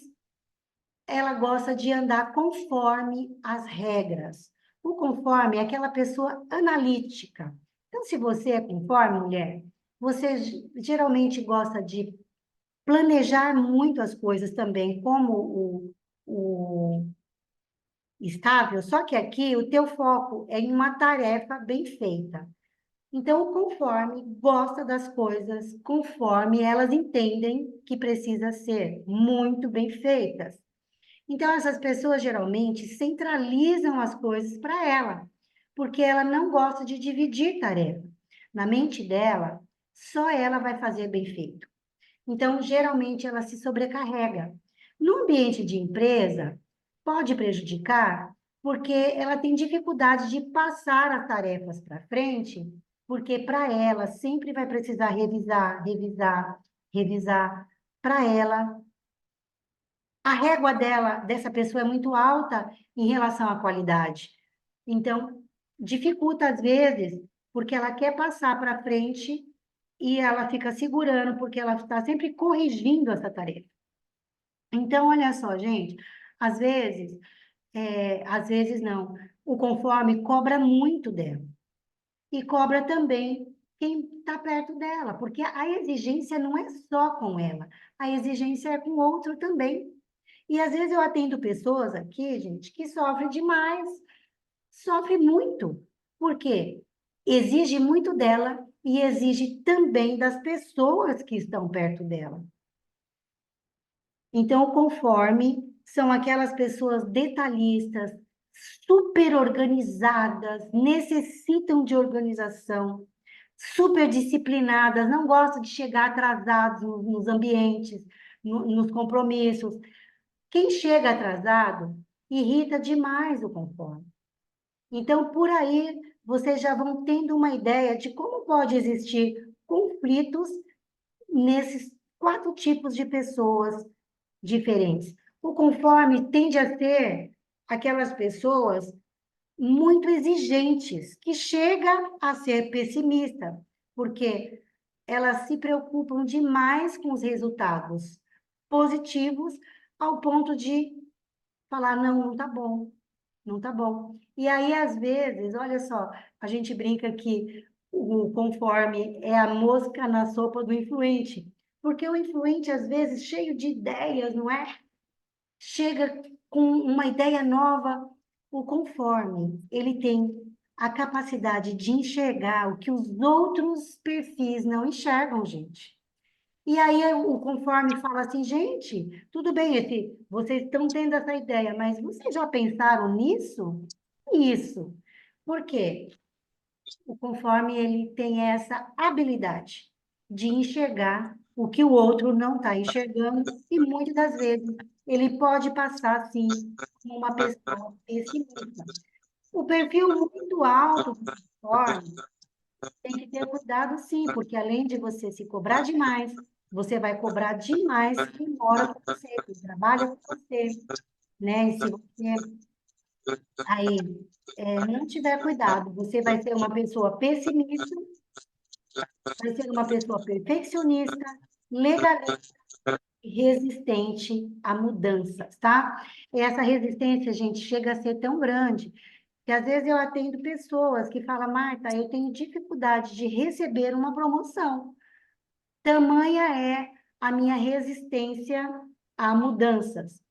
S1: ela gosta de andar conforme as regras. O conforme é aquela pessoa analítica. Então, se você é conforme, mulher, você geralmente gosta de planejar muito as coisas também, como o estável, só que aqui o teu foco é em uma tarefa bem feita. Então, o conforme gosta das coisas conforme elas entendem que precisa ser muito bem feitas. Então, essas pessoas geralmente centralizam as coisas para ela, porque ela não gosta de dividir tarefa. Na mente dela, só ela vai fazer bem feito. Então, geralmente, ela se sobrecarrega. No ambiente de empresa, pode prejudicar, porque ela tem dificuldade de passar as tarefas para frente, porque para ela sempre vai precisar revisar, revisar, revisar. Para ela, a régua dessa pessoa é muito alta em relação à qualidade. Então, dificulta às vezes, porque ela quer passar para frente e ela fica segurando, porque ela está sempre corrigindo essa tarefa. Então, olha só, gente, às vezes não, o conforme cobra muito dela. E cobra também quem está perto dela, porque a exigência não é só com ela, a exigência é com o outro também. E às vezes eu atendo pessoas aqui, gente, que sofrem demais, sofrem muito. Por quê? Exige muito dela e exige também das pessoas que estão perto dela. Então, conforme são aquelas pessoas detalhistas, super organizadas, necessitam de organização, super disciplinadas, não gostam de chegar atrasados nos ambientes, nos compromissos. Quem chega atrasado irrita demais o conforme. Então, por aí, vocês já vão tendo uma ideia de como pode existir conflitos nesses 4 tipos de pessoas diferentes. O conforme tende a ser aquelas pessoas muito exigentes, que chega a ser pessimista, porque elas se preocupam demais com os resultados positivos, ao ponto de falar, não, não tá bom, não tá bom. E aí, às vezes, olha só, a gente brinca que o conforme é a mosca na sopa do influente, Porque o influente, às vezes, cheio de ideias, não é? Chega com uma ideia nova. O conforme, ele tem a capacidade de enxergar o que os outros perfis não enxergam, gente. E aí o conforme fala assim, gente, tudo bem, vocês estão tendo essa ideia, mas vocês já pensaram nisso? Isso. Por quê? O conforme ele tem essa habilidade de enxergar o que o outro não está enxergando e muitas das vezes ele pode passar assim como uma pessoa pessimista. O perfil muito alto do conforme tem que ter cuidado sim, porque além de você se cobrar demais, você vai cobrar demais quem mora com você, quem trabalha com você, né? E se você aí não tiver cuidado, você vai ser uma pessoa pessimista, vai ser uma pessoa perfeccionista, legalista e resistente a mudanças, tá? E essa resistência, gente, chega a ser tão grande que às vezes eu atendo pessoas que falam, Marta, eu tenho dificuldade de receber uma promoção. Tamanha é a minha resistência a mudanças.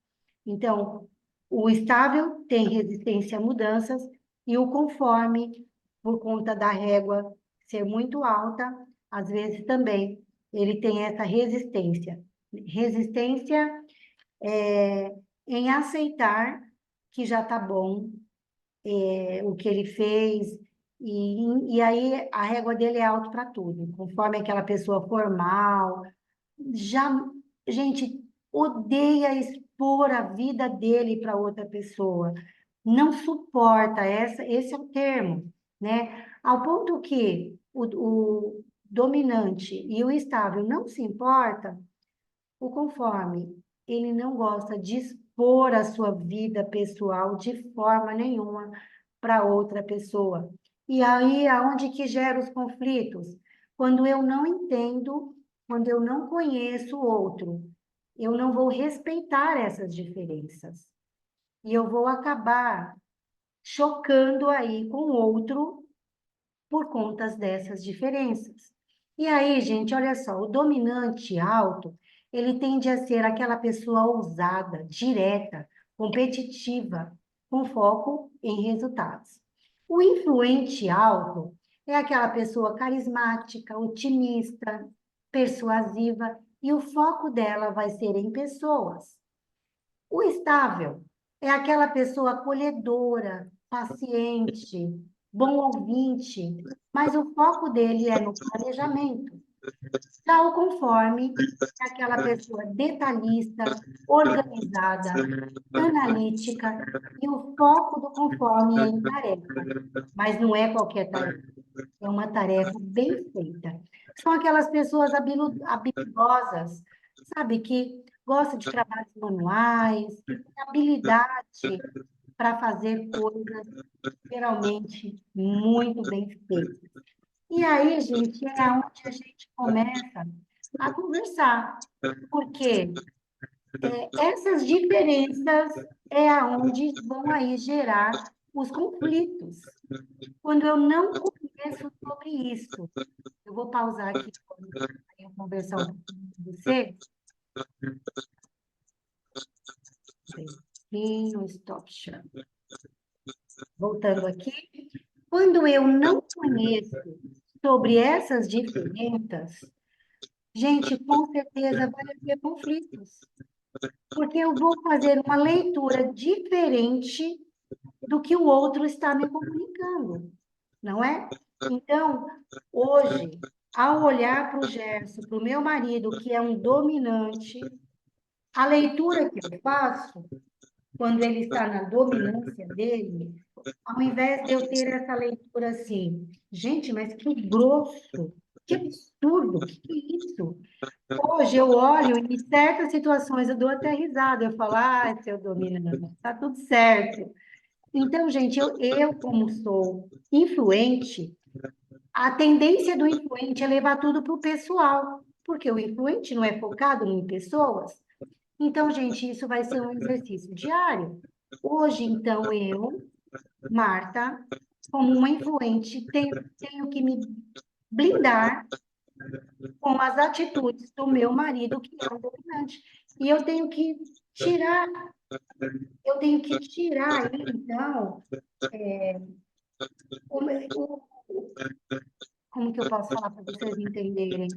S1: Então, o estável tem resistência a mudanças e o conforme, por conta da régua ser muito alta, às vezes também ele tem essa resistência. Resistência em aceitar que já está bom, o que ele fez, e aí a régua dele é alto para tudo, conforme aquela pessoa formal, já, gente, odeia expor a vida dele para outra pessoa, não suporta, esse é o termo, né? Ao ponto que o dominante e o estável não se importa, o conforme, ele não gosta de expor a sua vida pessoal de forma nenhuma para outra pessoa. E aí, aonde que gera os conflitos? Quando eu não entendo, quando eu não conheço o outro, eu não vou respeitar essas diferenças. E eu vou acabar chocando aí com o outro por conta dessas diferenças. E aí, gente, olha só, o dominante alto, ele tende a ser aquela pessoa ousada, direta, competitiva, com foco em resultados. O influente alto é aquela pessoa carismática, otimista, persuasiva, e o foco dela vai ser em pessoas. O estável é aquela pessoa acolhedora, paciente, bom ouvinte, mas o foco dele é no planejamento. Já o conforme é aquela pessoa detalhista, organizada, analítica, e o foco do conforme é em tarefa, mas não é qualquer tarefa, é uma tarefa bem feita. São aquelas pessoas habilidosas, sabe, que gostam de trabalhos manuais, que têm habilidade para fazer coisas geralmente muito bem feitas. E aí, gente, é onde a gente começa a conversar, porque essas diferenças é aonde vão aí gerar os conflitos. Quando eu não conheço sobre isso, eu vou pausar aqui para eu conversar um pouquinho com você. No stop share. Voltando aqui. Quando eu não conheço sobre essas diferenças, gente, com certeza vai haver conflitos. Porque eu vou fazer uma leitura diferente do que o outro está me comunicando, não é? Então, hoje, ao olhar para o Gerson, para o meu marido, que é um dominante, a leitura que eu faço, quando ele está na dominância dele, ao invés de eu ter essa leitura assim, gente, mas que grosso, que absurdo, que é isso? Hoje eu olho e em certas situações eu dou até risada, eu falo, seu dominante, tá tudo certo. Então, gente, eu como sou influente, a tendência do influente é levar tudo para o pessoal, porque o influente não é focado em pessoas. Então, gente, isso vai ser um exercício diário. Hoje, então, eu, Marta, como uma influente, tenho que me blindar com as atitudes do meu marido, que é o dominante. E tirar, eu tenho que tirar aí, então, o, como que eu posso falar para vocês entenderem?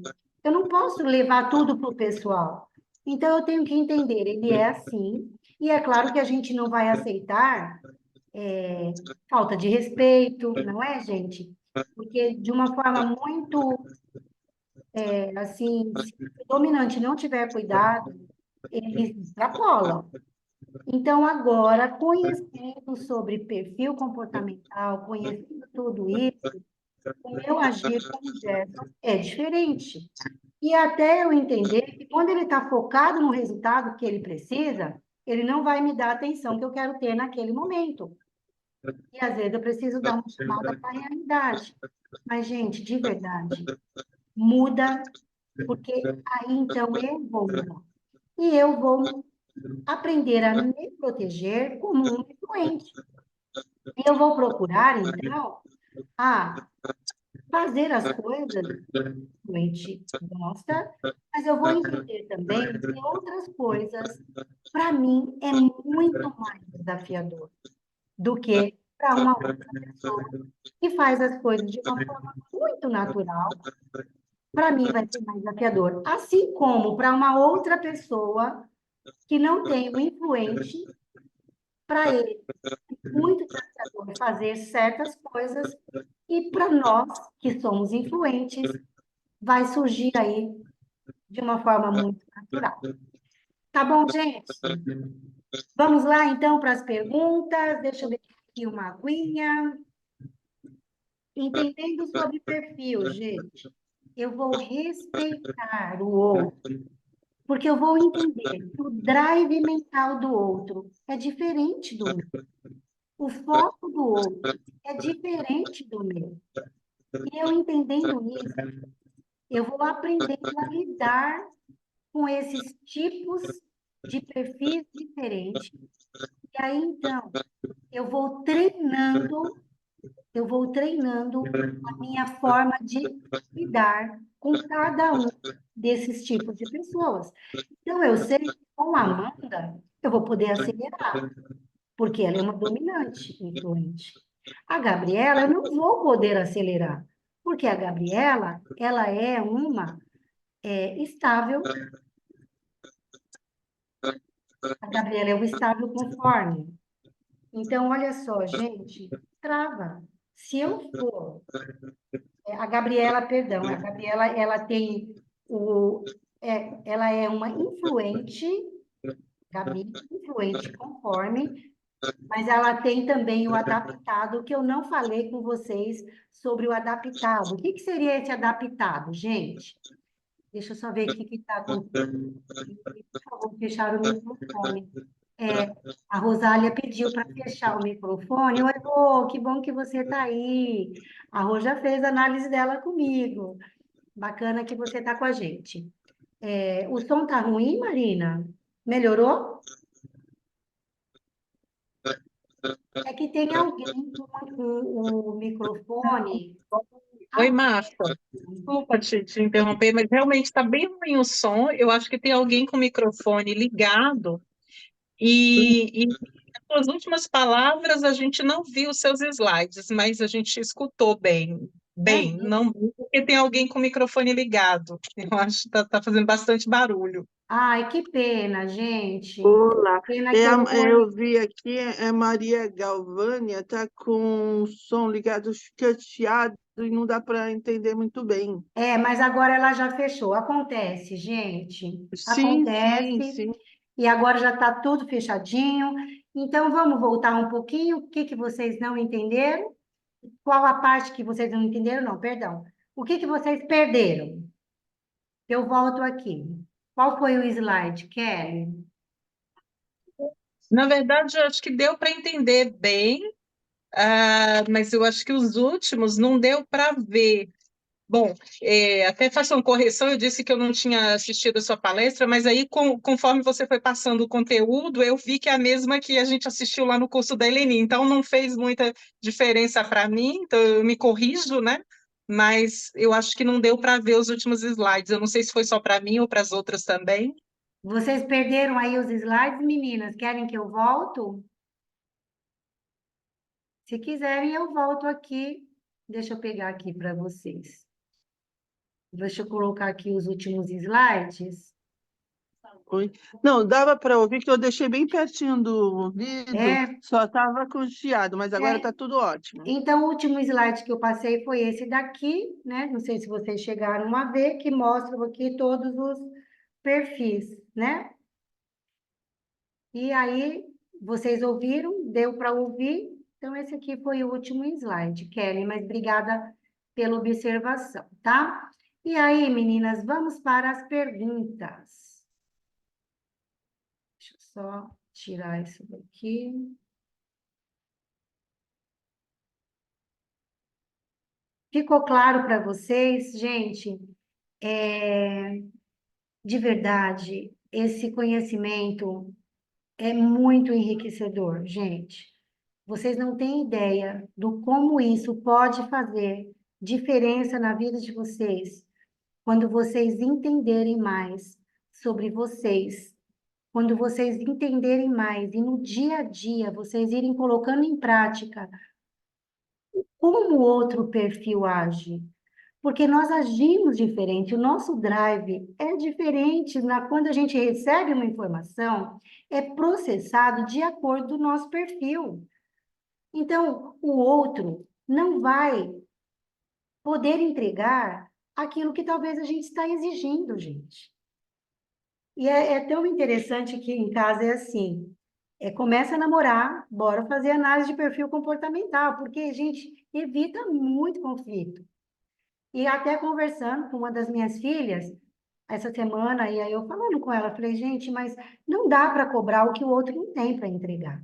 S1: Eu não posso levar tudo para o pessoal. Então, eu tenho que entender, ele é assim, e é claro que a gente não vai aceitar falta de respeito, não é, gente? Porque de uma forma muito, assim, se o dominante não tiver cuidado, ele extrapola. Então, agora, conhecendo sobre perfil comportamental, conhecendo tudo isso, o meu agir com o Gerson é diferente. E até eu entender que quando ele está focado no resultado que ele precisa, ele não vai me dar a atenção que eu quero ter naquele momento. E às vezes eu preciso dar uma chamada para a realidade. Mas, gente, de verdade, muda, porque aí então eu vou mudar. E eu vou aprender a me proteger como um influente. E eu vou procurar, então, a fazer as coisas que a gente gosta, mas eu vou entender também que outras coisas, para mim, é muito mais desafiador do que para uma outra pessoa que faz as coisas de uma forma muito natural. Para mim, vai ser mais desafiador. Assim como para uma outra pessoa que não tem um influente, para ele muito desafiador fazer certas coisas, e para nós, que somos influentes, vai surgir aí de uma forma muito natural. Tá bom, gente? Vamos lá, então, para as perguntas. Deixa eu ver aqui uma aguinha. Entendendo sobre perfil, gente, eu vou respeitar o outro, porque eu vou entender que o drive mental do outro é diferente do meu. O foco do outro é diferente do meu. E eu entendendo isso, eu vou aprendendo a lidar com esses tipos de perfis diferentes. E aí, então, eu vou treinando, eu vou treinando a minha forma de lidar com cada um desses tipos de pessoas. Então, eu sei que com a Amanda, eu vou poder acelerar, porque ela é uma dominante, influente. A Gabriela, eu não vou poder acelerar, porque a Gabriela, ela é uma estável, a Gabriela é o estável conforme. Então, olha só, gente, trava. Se eu for, a Gabriela, perdão, a Gabriela, ela tem ela é uma influente, Gabi, influente conforme, mas ela tem também o adaptado, que eu não falei com vocês sobre o adaptado. O que que seria esse adaptado, gente? Deixa eu só ver o que está acontecendo. Por favor, fechar o microfone. É, a Rosália pediu para fechar o microfone. Oi, Rô, que bom que você está aí. A Rô já fez a análise dela comigo. Bacana que você está com a gente. O som está ruim, Marina? Melhorou? É que tem alguém com o microfone.
S3: Oi,
S1: Ah,
S3: Marta. Desculpa te interromper, mas realmente está bem ruim o som. Eu acho que tem alguém com o microfone ligado e as suas últimas palavras a gente não viu os seus slides, mas a gente escutou bem.
S1: é
S3: Bem,
S1: mesmo?
S3: não porque tem alguém com o microfone ligado. Eu acho que está fazendo bastante barulho.
S1: Ai, que pena, gente.
S4: Olá,
S1: Pena que eu não
S4: eu
S1: olhei.
S4: vi aqui, Maria Galvânia, está com o som ligado, chiado e não dá para entender muito bem.
S1: Mas agora ela já fechou. Acontece, gente.
S4: Sim, sim,
S1: Acontece.
S4: sim.
S1: E agora já está tudo fechadinho. Então, vamos voltar um pouquinho. O que que vocês não entenderam? Qual a parte que vocês não entenderam? Não, perdão. O que que vocês perderam? Eu volto aqui. Qual foi o slide, Kelly?
S3: Na verdade, eu acho que deu para entender bem, mas eu acho que os últimos não deu para ver. Bom, até faço uma correção, eu disse que eu não tinha assistido a sua palestra, mas aí, conforme você foi passando o conteúdo, eu vi que é a mesma que a gente assistiu lá no curso da Eleni, então não fez muita diferença para mim, então eu me corrijo, né? mas eu acho que não deu para ver os últimos slides. Eu não sei se foi só para mim ou para as outras também.
S1: Vocês perderam aí os slides, meninas? Querem que eu volto? Se quiserem, eu volto aqui. Deixa eu pegar aqui para vocês. Deixa eu colocar aqui os últimos slides.
S4: Oi. Não, dava para ouvir que eu deixei bem pertinho do vidro,
S1: É,
S4: só estava com chiado, mas agora
S1: é.
S4: está tudo ótimo.
S1: Então, o último slide que eu passei foi esse daqui, né? Não sei se vocês chegaram a ver, que mostra aqui todos os perfis, né? E aí, vocês ouviram? Deu para ouvir? Então, esse aqui foi o último slide, Kelly, mas obrigada pela observação, tá? E aí, meninas, vamos para as perguntas. Deixa eu só tirar isso daqui. Ficou claro para vocês, gente? De verdade, esse conhecimento é muito enriquecedor, gente. Vocês não têm ideia do como isso pode fazer diferença na vida de vocês quando vocês entenderem mais sobre vocês, quando vocês entenderem mais e no dia a dia vocês irem colocando em prática como o outro perfil age. Porque nós agimos diferente, o nosso drive é diferente quando a gente recebe uma informação, é processado de acordo com o nosso perfil. Então, o outro não vai poder entregar aquilo que talvez a gente está exigindo, gente. E é tão interessante que em casa é assim, começa a namorar, bora fazer análise de perfil comportamental, porque a gente evita muito conflito. E até conversando com uma das minhas filhas, essa semana, e aí eu falando com ela, falei, gente, mas não dá para cobrar o que o outro não tem para entregar.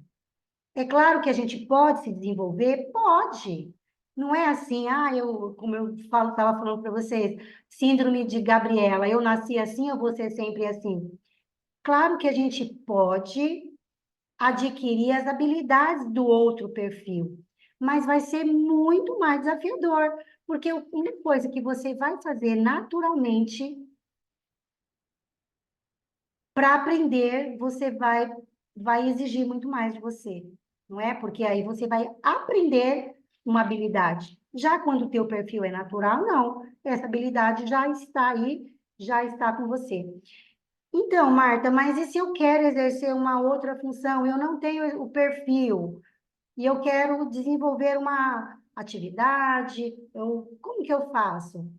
S1: É claro que a gente pode se desenvolver, pode. Não é assim, como eu estava falando para vocês, síndrome de Gabriela, eu nasci assim, eu vou ser sempre assim. Claro que a gente pode adquirir as habilidades do outro perfil, mas vai ser muito mais desafiador, porque uma coisa que você vai fazer naturalmente para aprender, você vai exigir muito mais de você, não é? Porque aí você vai aprender uma habilidade. Já quando o teu perfil é natural, não. Essa habilidade já está aí, já está com você. Então, Marta, mas e se eu quero exercer uma outra função? Eu não tenho o perfil e eu quero desenvolver uma atividade, como que eu faço?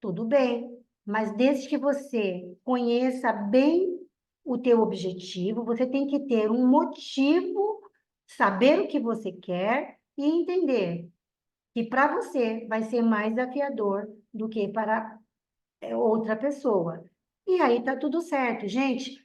S1: Tudo bem, mas desde que você conheça bem o teu objetivo, você tem que ter um motivo, saber o que você quer e entender que para você vai ser mais desafiador do que para outra pessoa. E aí tá tudo certo, gente.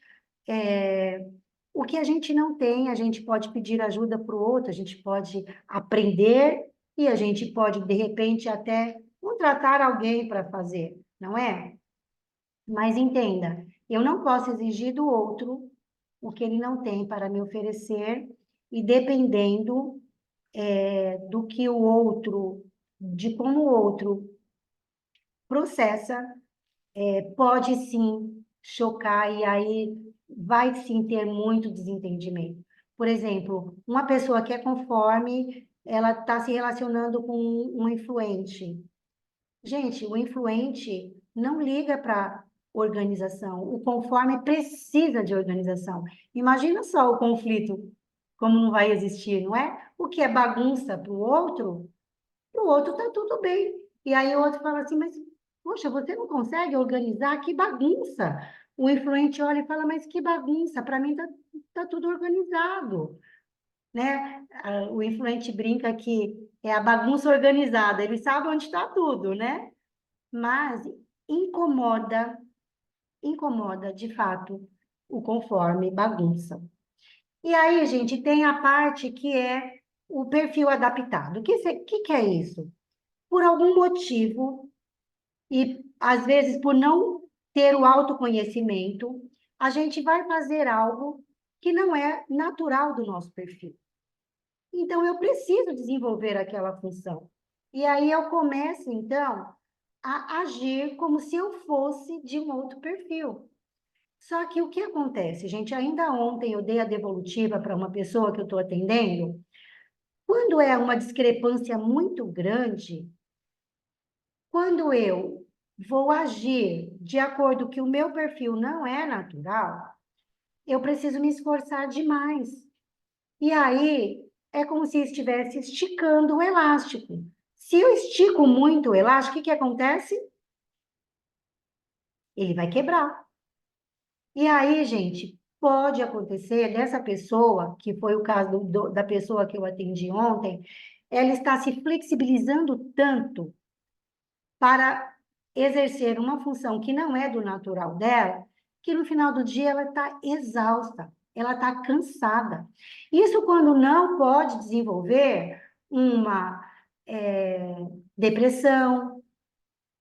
S1: O que a gente não tem, a gente pode pedir ajuda para o outro, a gente pode aprender e a gente pode, de repente, até contratar alguém para fazer, não é? Mas entenda, eu não posso exigir do outro o que ele não tem para me oferecer, e dependendo, do que o outro, de como o outro processa, pode sim chocar e aí vai sim ter muito desentendimento. Por exemplo, uma pessoa que é conforme, ela está se relacionando com um influente. Gente, o influente não liga para organização. O conforme precisa de organização. Imagina só o conflito, como não vai existir, não é? O que é bagunça para o outro está tudo bem. E aí o outro fala assim, mas, poxa, você não consegue organizar? Que bagunça! O influente olha e fala, mas que bagunça, para mim tá tudo organizado, né? O influente brinca que é a bagunça organizada, ele sabe onde está tudo, né? Mas incomoda, incomoda de fato o conforme bagunça. E aí, gente, tem a parte que é o perfil adaptado. O que é isso? Por algum motivo, e às vezes por não ter o autoconhecimento, a gente vai fazer algo que não é natural do nosso perfil. Então, eu preciso desenvolver aquela função. E aí eu começo, então, a agir como se eu fosse de um outro perfil. Só que o que acontece, gente? Ainda ontem eu dei a devolutiva para uma pessoa que eu estou atendendo. Quando é uma discrepância muito grande, quando eu vou agir de acordo que o meu perfil não é natural, eu preciso me esforçar demais. E aí é como se estivesse esticando o elástico. Se eu estico muito o elástico, o que acontece? Ele vai quebrar. E aí, gente, pode acontecer dessa pessoa, que foi o caso da pessoa que eu atendi ontem, ela está se flexibilizando tanto para exercer uma função que não é do natural dela, que no final do dia ela está exausta, ela está cansada. Isso quando não pode desenvolver uma depressão,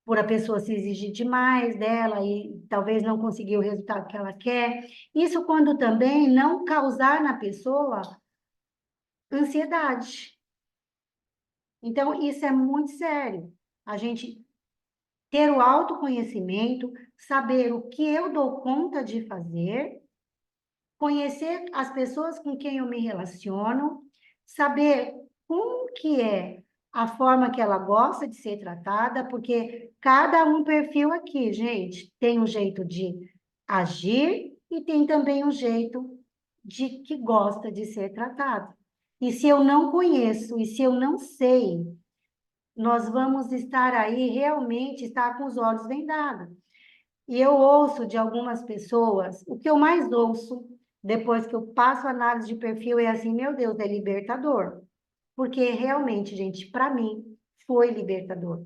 S1: por a pessoa se exigir demais dela e talvez não conseguir o resultado que ela quer. Isso quando também não causar na pessoa ansiedade. Então, isso é muito sério. A gente ter o autoconhecimento, saber o que eu dou conta de fazer, conhecer as pessoas com quem eu me relaciono, saber como que é a forma que ela gosta de ser tratada, porque cada um perfil aqui, gente, tem um jeito de agir e tem também um jeito de que gosta de ser tratado. E se eu não conheço, e se eu não sei, nós vamos estar aí realmente estar com os olhos vendados. E eu ouço de algumas pessoas, o que eu mais ouço depois que eu passo a análise de perfil é assim, meu Deus, é libertador. Porque realmente, gente, para mim foi libertador.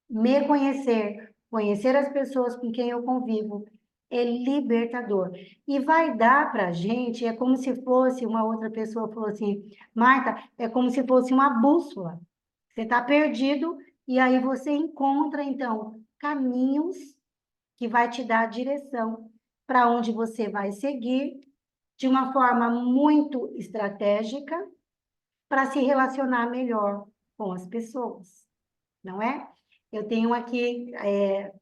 S1: Me conhecer, conhecer as pessoas com quem eu convivo, é libertador. E vai dar para a gente, é como se fosse uma outra pessoa falou assim, Marta, é como se fosse uma bússola. Você está perdido e aí você encontra, então, caminhos que vai te dar a direção para onde você vai seguir de uma forma muito estratégica para se relacionar melhor com as pessoas, não é? Eu tenho aqui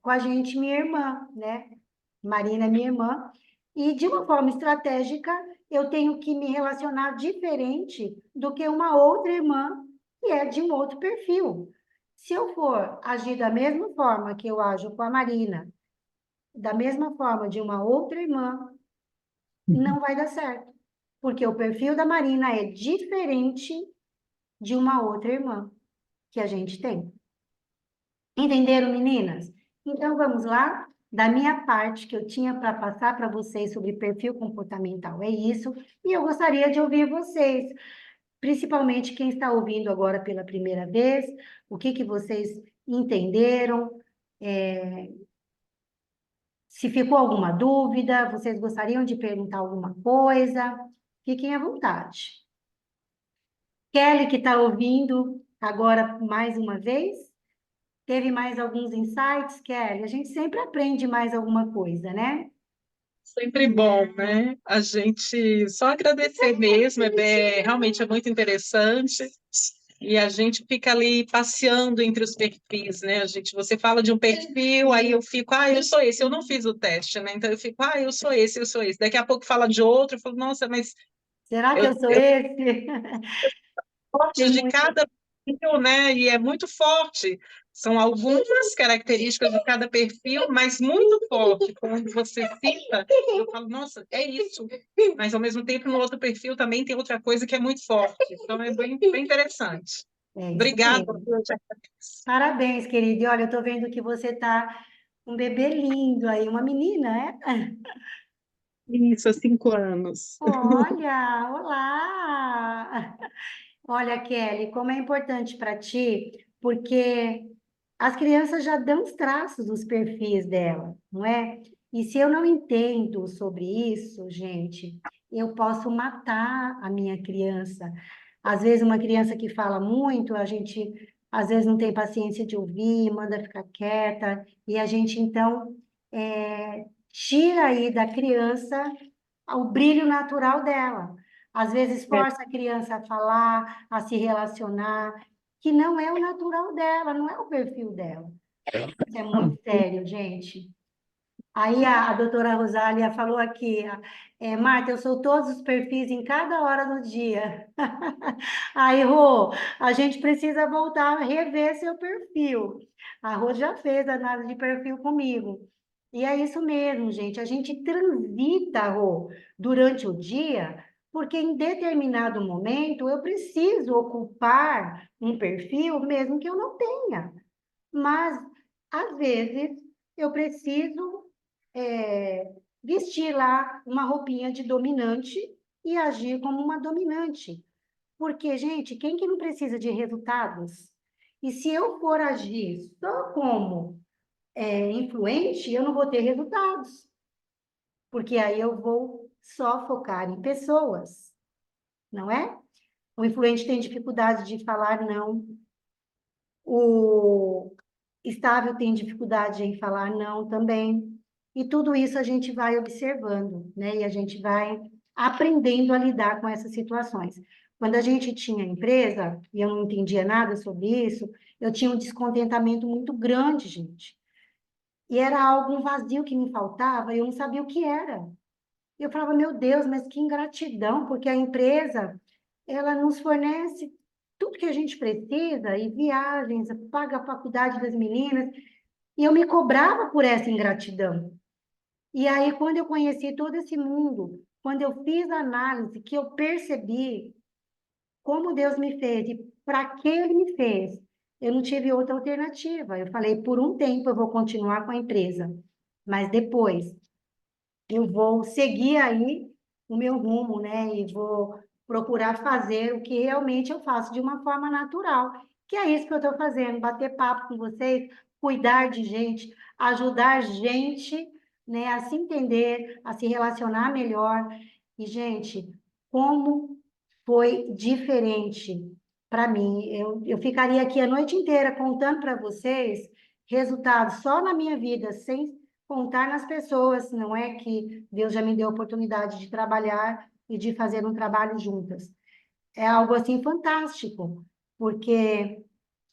S1: com a gente minha irmã, né? Marina é minha irmã, e de uma forma estratégica eu tenho que me relacionar diferente do que uma outra irmã que é de um outro perfil. Se eu for agir da mesma forma que eu ajo com a Marina, da mesma forma de uma outra irmã, não vai dar certo. Porque o perfil da Marina é diferente de uma outra irmã que a gente tem. Entenderam, meninas? Então vamos lá. Da minha parte, que eu tinha para passar para vocês sobre perfil comportamental, é isso. E eu gostaria de ouvir vocês, principalmente quem está ouvindo agora pela primeira vez, o que vocês entenderam, se ficou alguma dúvida, vocês gostariam de perguntar alguma coisa, fiquem à vontade. Kelly, que está ouvindo agora mais uma vez, teve mais alguns insights, Kelly? A gente sempre aprende mais alguma coisa, né?
S3: Sempre bom, né? A gente só agradecer mesmo, realmente é muito interessante. E a gente fica ali passeando entre os perfis, né? Você fala de um perfil, aí eu fico, eu sou esse, eu não fiz o teste, né? Então eu fico, eu sou esse, eu sou esse. Daqui a pouco fala de outro, eu falo, nossa, mas
S1: Será que
S3: eu,
S1: eu sou
S3: eu
S1: esse?
S3: forte
S1: Tem
S3: de
S1: muito.
S3: cada perfil, né? E é muito forte. São algumas características de cada perfil, mas muito forte. Quando você cita, eu falo, nossa, é isso. Mas, ao mesmo tempo, no outro perfil também tem outra coisa que é muito forte. Então, é bem interessante.
S1: É isso
S3: Obrigada.
S1: mesmo. Parabéns, querida. E olha, eu estou vendo que você está um bebê lindo aí, uma menina, é?
S3: Isso, há 5 anos.
S1: Olha, olá! Olha, Kelly, como é importante para ti, porque as crianças já dão os traços dos perfis dela, não é? E se eu não entendo sobre isso, gente, eu posso matar a minha criança. Às vezes, uma criança que fala muito, a gente às vezes não tem paciência de ouvir, manda ficar quieta, e a gente então tira aí da criança o brilho natural dela. Às vezes
S3: É,
S1: força a criança a falar, a se relacionar, que não é o natural dela, não é o perfil dela. Isso é muito sério, gente. Aí a doutora Rosália falou aqui, Marta, eu sou todos os perfis em cada hora do dia. Aí, Rô, a gente precisa voltar a rever seu perfil. A Rô já fez análise de perfil comigo. E é isso mesmo, gente. A gente transita, Rô, durante o dia, porque em determinado momento eu preciso ocupar um perfil, mesmo que eu não tenha. Mas, às vezes, eu preciso vestir lá uma roupinha de dominante e agir como uma dominante. Porque, gente, quem que não precisa de resultados? E se eu for agir só como influente, eu não vou ter resultados. Porque aí eu vou só focar em pessoas, não é? O influente tem dificuldade de falar não. O estável tem dificuldade em falar não também. E tudo isso a gente vai observando, né? E a gente vai aprendendo a lidar com essas situações. Quando a gente tinha empresa, e eu não entendia nada sobre isso, eu tinha um descontentamento muito grande, gente. E era algo, um vazio que me faltava, e eu não sabia o que era. E eu falava, meu Deus, mas que ingratidão, porque a empresa, ela nos fornece tudo que a gente precisa, e viagens, paga a faculdade das meninas, e eu me cobrava por essa ingratidão. E aí, quando eu conheci todo esse mundo, quando eu fiz a análise, que eu percebi como Deus me fez e para que Ele me fez, eu não tive outra alternativa. Eu falei, por um tempo eu vou continuar com a empresa, mas depois eu vou seguir aí o meu rumo, né? E vou procurar fazer o que realmente eu faço de uma forma natural, que é isso que eu estou fazendo, bater papo com vocês, cuidar de gente, ajudar gente, né, a se entender, a se relacionar melhor. E, gente, como foi diferente para mim. Eu ficaria aqui a noite inteira contando para vocês resultados só na minha vida, sem contar nas pessoas, não é que Deus já me deu a oportunidade de trabalhar e de fazer um trabalho juntas. É algo assim fantástico, porque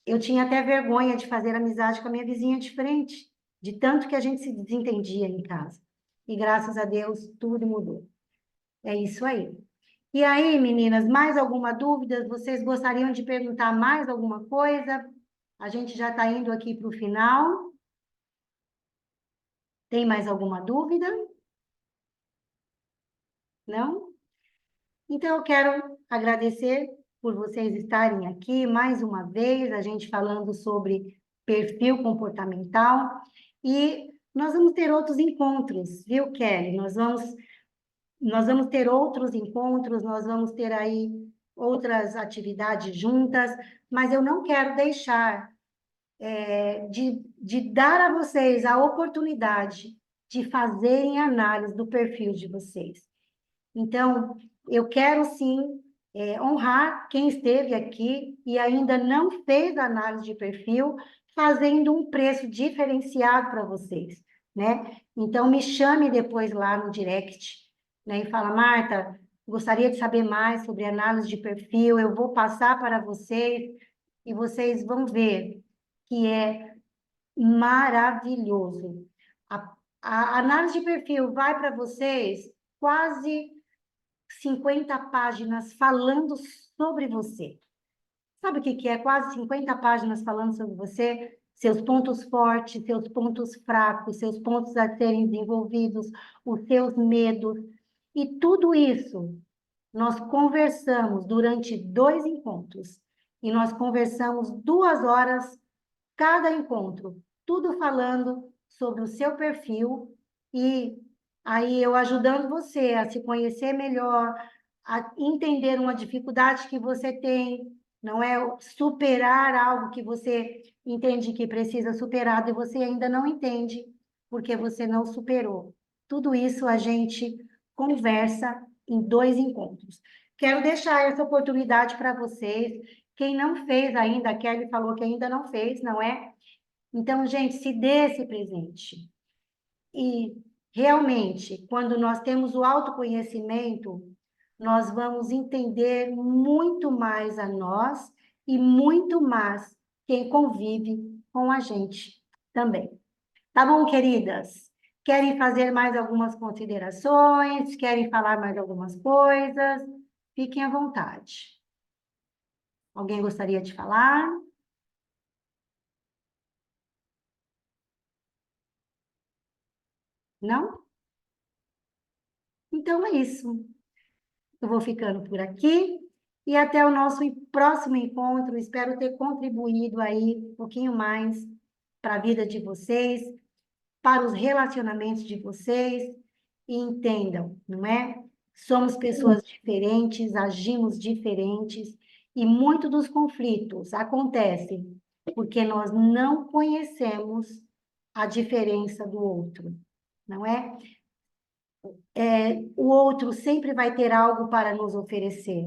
S1: eu tinha até vergonha de fazer amizade com a minha vizinha de frente, de tanto que a gente se desentendia em casa. E graças a Deus tudo mudou. É isso aí. E aí, meninas, mais alguma dúvida? Vocês gostariam de perguntar mais alguma coisa? A gente já está indo aqui para o final. Tem mais alguma dúvida? Não? Então, eu quero agradecer por vocês estarem aqui mais uma vez, a gente falando sobre perfil comportamental. E nós vamos ter outros encontros, viu, Kelly? Nós vamos ter outros encontros, nós vamos ter aí outras atividades juntas, mas eu não quero deixar de dar a vocês a oportunidade de fazerem análise do perfil de vocês. Então, eu quero sim honrar quem esteve aqui e ainda não fez análise de perfil, fazendo um preço diferenciado para vocês, né? Então, me chame depois lá no direct, né? E fala, Marta, gostaria de saber mais sobre análise de perfil, eu vou passar para vocês e vocês vão ver que é maravilhoso. A análise de perfil vai para vocês quase 50 páginas falando sobre você. Sabe o que é? Quase 50 páginas falando sobre você, seus pontos fortes, seus pontos fracos, seus pontos a serem desenvolvidos, os seus medos. E tudo isso nós conversamos durante 2 encontros. E nós conversamos 2 horas cada encontro, tudo falando sobre o seu perfil e aí eu ajudando você a se conhecer melhor, a entender uma dificuldade que você tem, não é superar algo que você entende que precisa superar e você ainda não entende porque você não superou. Tudo isso a gente conversa em 2 encontros. Quero deixar essa oportunidade para vocês. Quem não fez ainda, a Kelly falou que ainda não fez, não é? Então, gente, se dê esse presente. E realmente, quando nós temos o autoconhecimento, nós vamos entender muito mais a nós e muito mais quem convive com a gente também. Tá bom, queridas? Querem fazer mais algumas considerações? Querem falar mais algumas coisas? Fiquem à vontade. Alguém gostaria de falar? Não? Então é isso. Eu vou ficando por aqui e até o nosso próximo encontro. Espero ter contribuído aí um pouquinho mais para a vida de vocês, para os relacionamentos de vocês e entendam, não é? Somos pessoas diferentes, agimos diferentes e muito dos conflitos acontecem porque nós não conhecemos a diferença do outro, não é? O outro sempre vai ter algo para nos oferecer.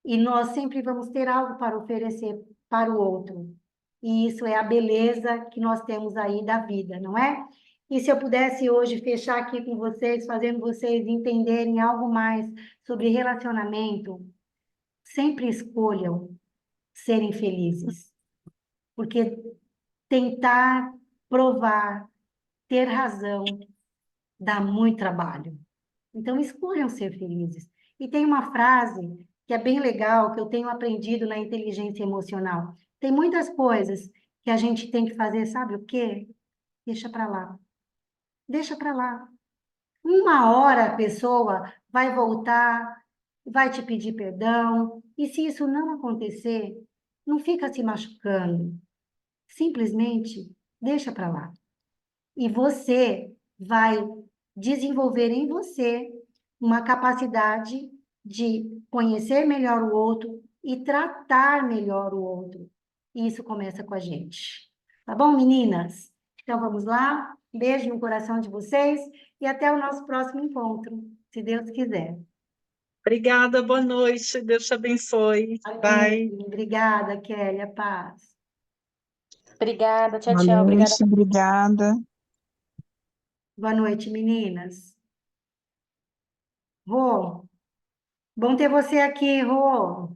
S1: E nós sempre vamos ter algo para oferecer para o outro. E isso é a beleza que nós temos aí da vida, não é? E se eu pudesse hoje fechar aqui com vocês, fazendo vocês entenderem algo mais sobre relacionamento, sempre escolham serem felizes. Porque tentar provar, ter razão, dá muito trabalho. Então, escolham ser felizes. E tem uma frase que é bem legal, que eu tenho aprendido na inteligência emocional. Tem muitas coisas que a gente tem que fazer, sabe o quê? Deixa para lá. Deixa para lá. Uma hora a pessoa vai voltar, vai te pedir perdão, e se isso não acontecer, não fica se machucando. Simplesmente deixa para lá. E você vai desenvolver em você uma capacidade de conhecer melhor o outro e tratar melhor o outro. E isso começa com a gente. Tá bom, meninas? Então vamos lá. Beijo no coração de vocês e até o nosso próximo encontro, se Deus quiser.
S3: Obrigada, boa noite. Deus te abençoe. Bye.
S1: Amém. Obrigada, Kélia. Paz.
S2: Obrigada, tchau,
S5: Boa
S2: tchau. Obrigada.
S5: noite, obrigada.
S1: Boa noite, meninas. Rô, bom ter você aqui, Rô.